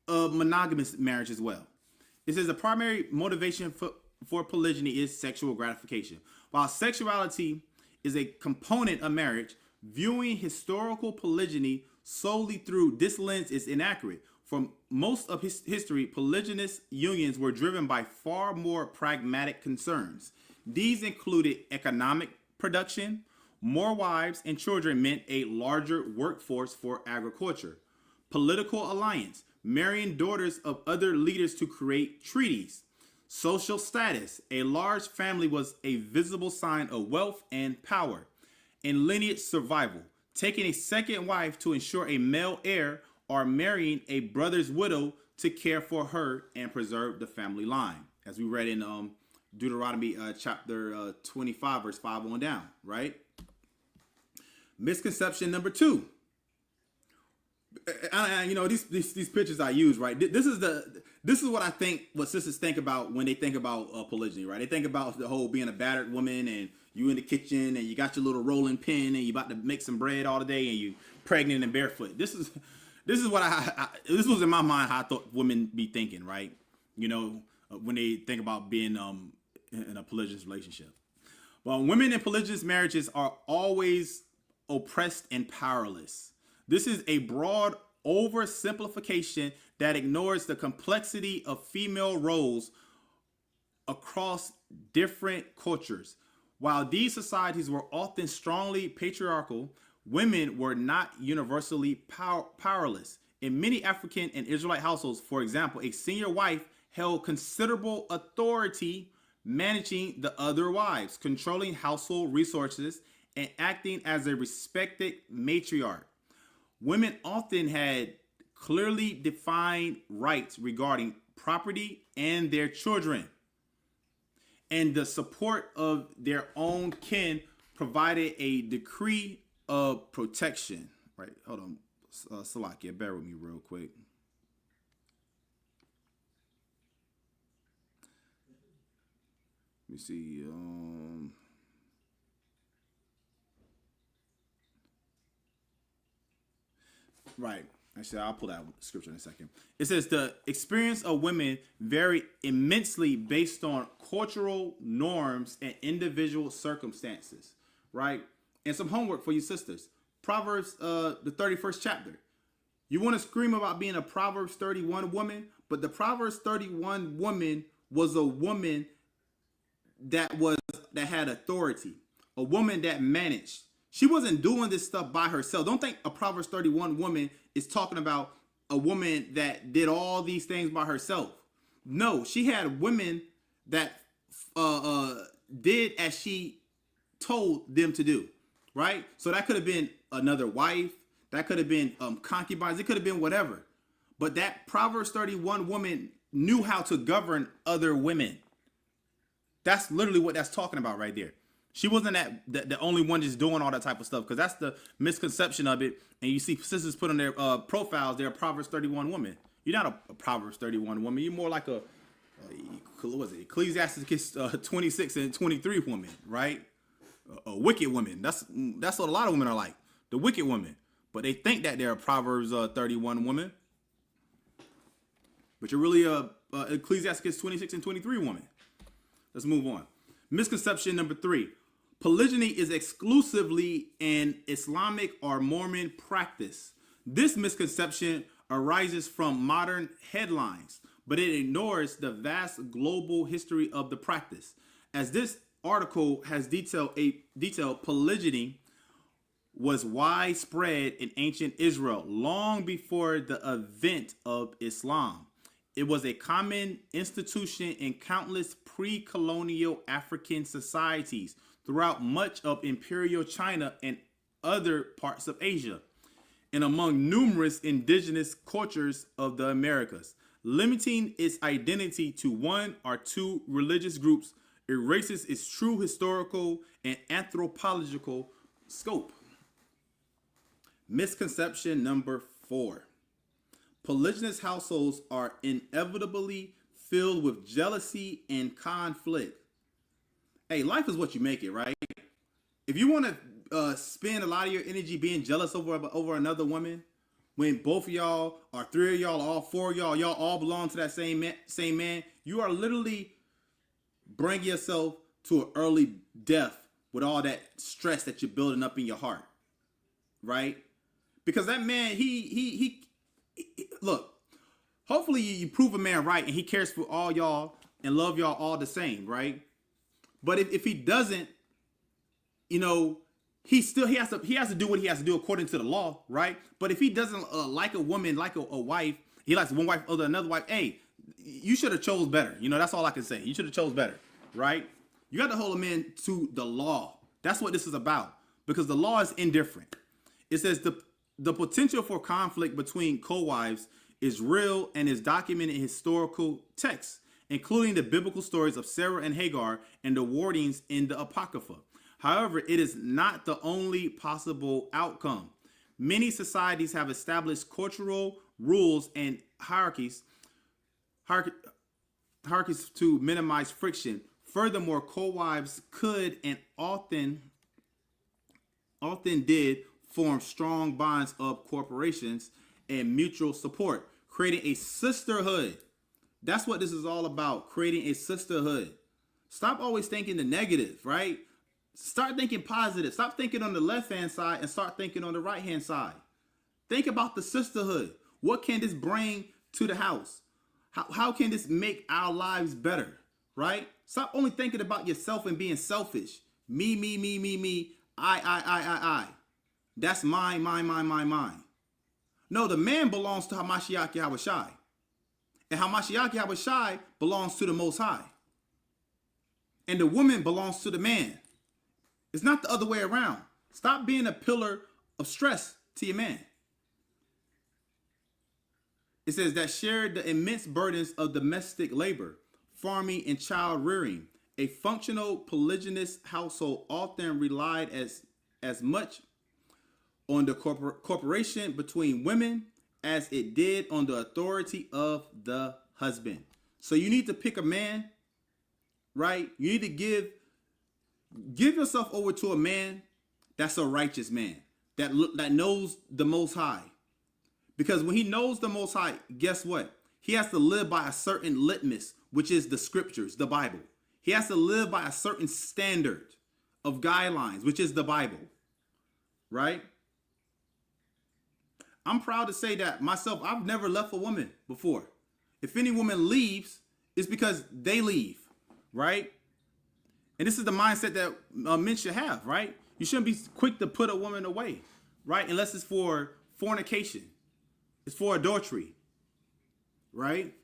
a monogamous marriage as well. It says the primary motivation for polygyny is sexual gratification. While sexuality is a component of marriage, viewing historical polygyny solely through this lens is inaccurate. For most of history, polygynous unions were driven by far more pragmatic concerns. These included economic production. More wives and children meant a larger workforce for agriculture. Political alliance, marrying daughters of other leaders to create treaties. Social status, a large family was a visible sign of wealth and power. And lineage survival, taking a second wife to ensure a male heir or marrying a brother's widow to care for her and preserve the family line. As we read in Deuteronomy chapter 25, verse 5 on down, right? Misconception number 2. These pictures I use, right? This is what I think, what sisters think about when they think about polygyny, right? They think about the whole being a battered woman and you in the kitchen and you got your little rolling pin and you about to make some bread all day and you pregnant and barefoot. This is what this was in my mind how I thought women be thinking, right? When they think about being in a polygynous relationship. Well, women in polygynous marriages are always oppressed and powerless. This is a broad oversimplification that ignores the complexity of female roles across different cultures. While these societies were often strongly patriarchal, women were not universally powerless. In many African and Israelite households, for example, a senior wife held considerable authority, managing the other wives, controlling household resources, and acting as a respected matriarch. Women often had clearly defined rights regarding property and their children, and the support of their own kin provided a degree of protection. Right, hold on, Salakia, bear with me real quick. Let me see. Right. Actually, I'll pull that scripture in a second. It says the experience of women vary immensely based on cultural norms and individual circumstances. Right. And some homework for you sisters. Proverbs, the 31st chapter. You want to scream about being a Proverbs 31 woman, but the Proverbs 31 woman was a woman that had authority, a woman that managed. She wasn't doing this stuff by herself. Don't think a Proverbs 31 woman is talking about a woman that did all these things by herself. No, she had women that did as she told them to do, right? So that could have been another wife. That could have been concubines. It could have been whatever. But that Proverbs 31 woman knew how to govern other women. That's literally what that's talking about right there. She wasn't the only one just doing all that type of stuff, because that's the misconception of it. And you see sisters put on their profiles, they're a Proverbs 31 woman. You're not a Proverbs 31 woman. You're more like what was it? Ecclesiastes 26 and 23 woman, right? A wicked woman. That's what a lot of women are like, the wicked woman. But they think that they're a Proverbs 31 woman. But you're really a Ecclesiastes 26 and 23 woman. Let's move on. Misconception number 3. Polygyny is exclusively an Islamic or Mormon practice. This misconception arises from modern headlines, but it ignores the vast global history of the practice. As this article has detailed, polygyny was widespread in ancient Israel long before the advent of Islam. It was a common institution in countless pre-colonial African societies throughout much of imperial China and other parts of Asia, and among numerous indigenous cultures of the Americas. Limiting its identity to one or two religious groups erases its true historical and anthropological scope. Misconception number 4. Polygynous households are inevitably filled with jealousy and conflict. Hey, life is what you make it, right? If you want to spend a lot of your energy being jealous over another woman, when both of y'all, or 3 of y'all, or all 4 of y'all all belong to that same man, you are literally bringing yourself to an early death with all that stress that you're building up in your heart, right? Because that man, he look, hopefully you prove a man right and he cares for all y'all and love y'all all the same, right? But if he doesn't, you know, he has to do what he has to do according to the law, right? But if he doesn't like a woman, like a wife, he likes one wife other than another wife, hey, you should have chose better. You know, that's all I can say. You should have chose better, right? You got to hold a man to the law. That's what this is about, because the law is indifferent. It says the potential for conflict between co-wives is real and is documented in historical texts, including the biblical stories of Sarah and Hagar and the warnings in the Apocrypha. However, it is not the only possible outcome. Many societies have established cultural rules and hierarchies to minimize friction. Furthermore, co-wives could and often did form strong bonds of corporations and mutual support, creating a sisterhood. That's what this is all about, creating a sisterhood. Stop always thinking the negative, right? Start thinking positive. Stop thinking on the left-hand side and start thinking on the right-hand side. Think about the sisterhood. What can this bring to the house? How can this make our lives better, right? Stop only thinking about yourself and being selfish. Me, me, me, me, me. I. That's mine, mine, mine, mine, mine. No, the man belongs to Hamashiach Yahushai. And Hamashiach Yahushai belongs to the Most High. And the woman belongs to the man. It's not the other way around. Stop being a pillar of stress to your man. It says that shared the immense burdens of domestic labor, farming, and child rearing. A functional polygynous household often relied as much on the cooperation between women as it did on the authority of the husband. So you need to pick a man, right? You need to give yourself over to a man that's a righteous man, that knows the Most High. Because when he knows the Most High, guess what? He has to live by a certain litmus, which is the scriptures, the Bible. He has to live by a certain standard of guidelines, which is the Bible, right? I'm proud to say that myself, I've never left a woman before. If any woman leaves, it's because they leave, right? And this is the mindset that men should have, right? You shouldn't be quick to put a woman away, right? Unless it's for fornication. It's for adultery, right?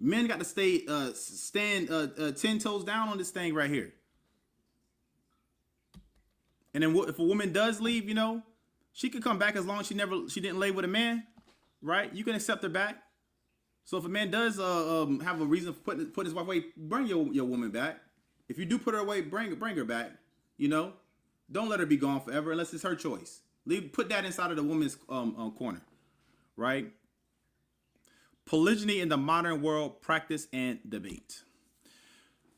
Men got to stand 10 toes down on this thing right here. And then if a woman does leave, you know, she could come back as long as she didn't lay with a man, right? You can accept her back. So if a man does have a reason for putting his wife away, bring your woman back. If you do put her away, bring her back. You know, don't let her be gone forever unless it's her choice. Put that inside of the woman's corner, right? Polygyny in the modern world, practice and debate.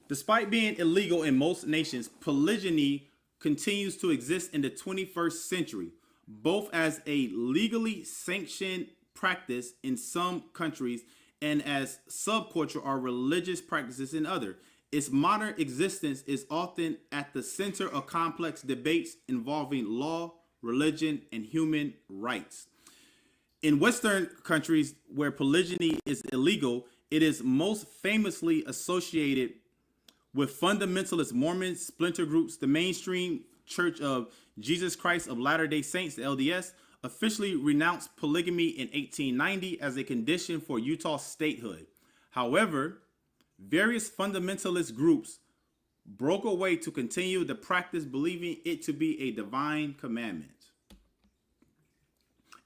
Despite being illegal in most nations, polygyny continues to exist in the 21st century, both as a legally sanctioned practice in some countries and as subculture or religious practices in others. Its modern existence is often at the center of complex debates involving law, religion, and human rights. In Western countries where polygyny is illegal, it is most famously associated with fundamentalist Mormon splinter groups. The mainstream Church of Jesus Christ of Latter-day Saints, the LDS, officially renounced polygamy in 1890 as a condition for Utah statehood. However, various fundamentalist groups broke away to continue the practice, believing it to be a divine commandment.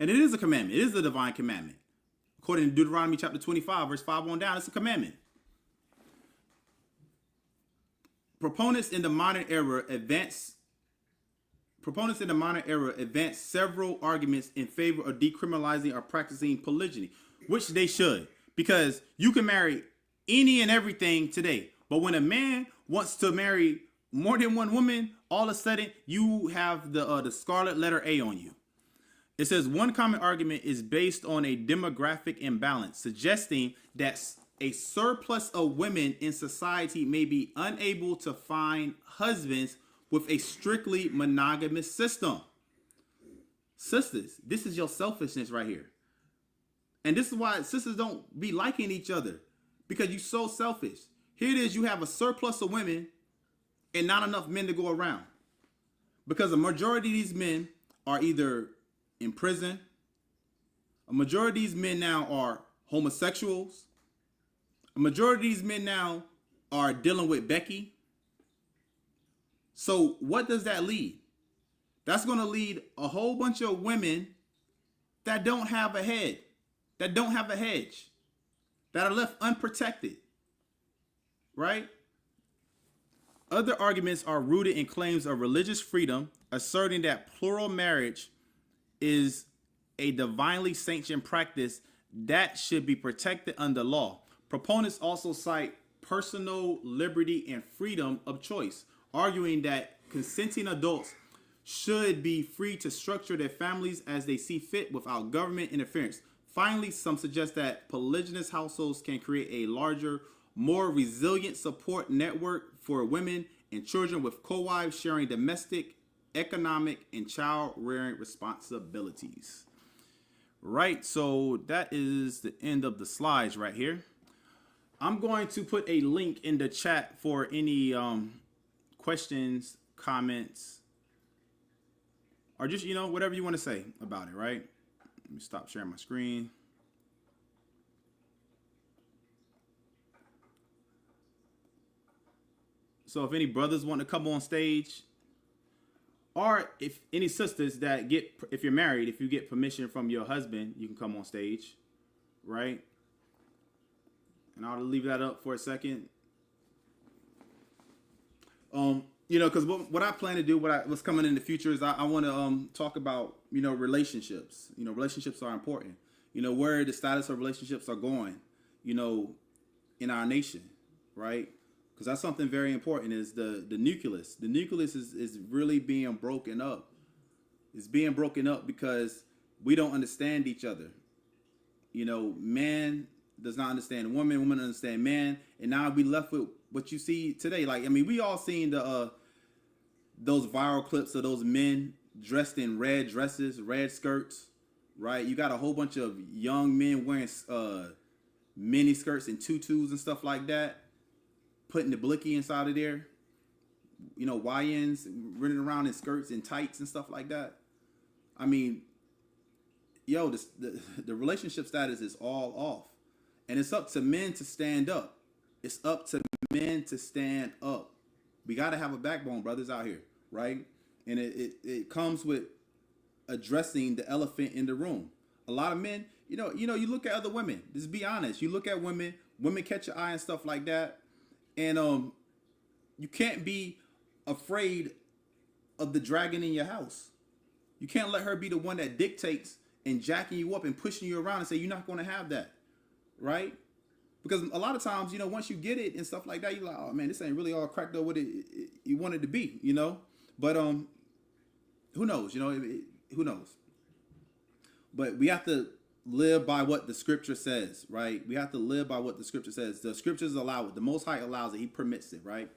And it is a commandment. It is a divine commandment. According to Deuteronomy chapter 25, verse 5 on down, it's a commandment. Proponents in the modern era advanced several arguments in favor of decriminalizing or practicing polygyny, which they should, because you can marry any and everything today. But when a man wants to marry more than one woman, all of a sudden you have the scarlet letter A on you. It says one common argument is based on a demographic imbalance, suggesting that a surplus of women in society may be unable to find husbands with a strictly monogamous system. Sisters, this is your selfishness right here. And this is why sisters don't be liking each other, because you're so selfish. Here it is, you have a surplus of women and not enough men to go around. Because a majority of these men are either in prison. A majority of these men now are homosexuals. A majority of these men now are dealing with Becky. So what does that lead? That's going to lead a whole bunch of women that don't have a head, that don't have a hedge, that are left unprotected, right? Other arguments are rooted in claims of religious freedom, asserting that plural marriage is a divinely sanctioned practice that should be protected under law. Proponents also cite personal liberty and freedom of choice, arguing that consenting adults should be free to structure their families as they see fit without government interference. Finally, some suggest that polygynous households can create a larger, more resilient support network for women and children, with co-wives sharing domestic economic and child rearing responsibilities. Right, so that is the end of the slides right here. I'm going to put a link in the chat for any questions, comments, or just, whatever you want to say about it, right? Let me stop sharing my screen. So if any brothers want to come on stage, or if any sisters that if you're married, if you get permission from your husband, you can come on stage, right? And I'll leave that up for a second. Because what I plan to do, what's coming in the future is I want to talk about, relationships. Relationships are important. Where the status of relationships are going, in our nation, right? Because that's something very important is the nucleus. The nucleus is really being broken up. It's being broken up because we don't understand each other. Man does not understand woman, woman understand man, and now we left with what you see today. We all seen those viral clips of those men dressed in red dresses, red skirts, right? You got a whole bunch of young men wearing mini skirts and tutus and stuff like that, putting the blicky inside of there. YNs running around in skirts and tights and stuff like that. The relationship status is all off. And it's up to men to stand up. It's up to men to stand up. We got to have a backbone, brothers out here, right? And it comes with addressing the elephant in the room. A lot of men, you look at other women. Just be honest. You look at women catch your eye and stuff like that. And you can't be afraid of the dragon in your house. You can't let her be the one that dictates and jacking you up and pushing you around and say you're not going to have that, right? Because a lot of times, once you get it and stuff like that, you're like, oh man, this ain't really all cracked up what you want it to be, But who knows? Who knows? But we have to live by what the scripture says, right? We have to live by what the scripture says. The scriptures allow it. The Most High allows it. He permits it, right?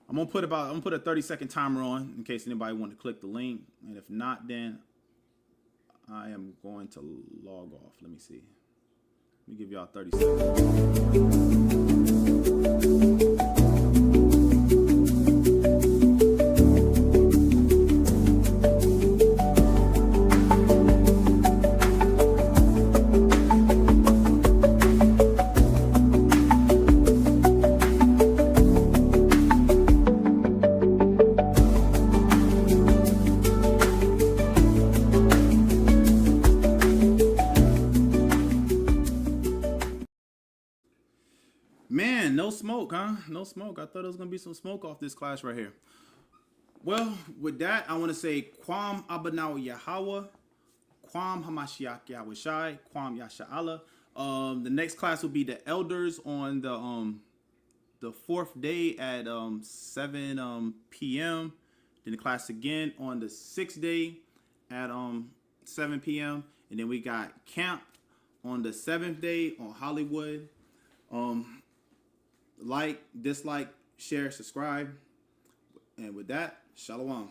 I'm gonna put a 30-second timer on in case anybody want to click the link, and if not, then I am going to log off. Let me see. Let me give y'all 30 seconds. Man, no smoke, huh? No smoke. I thought there was going to be some smoke off this class right here. Well, with that, I want to say Kwam Abanaw Yahweh, Kwam Hamashiach Yahweh Shai, Kwam Yasha'Allah. The next class will be the elders on the fourth day at 7 p.m. Then the class again on the sixth day at 7 p.m. And then we got camp on the seventh day on Hollywood. Like, dislike, share, subscribe. And with that, shalom.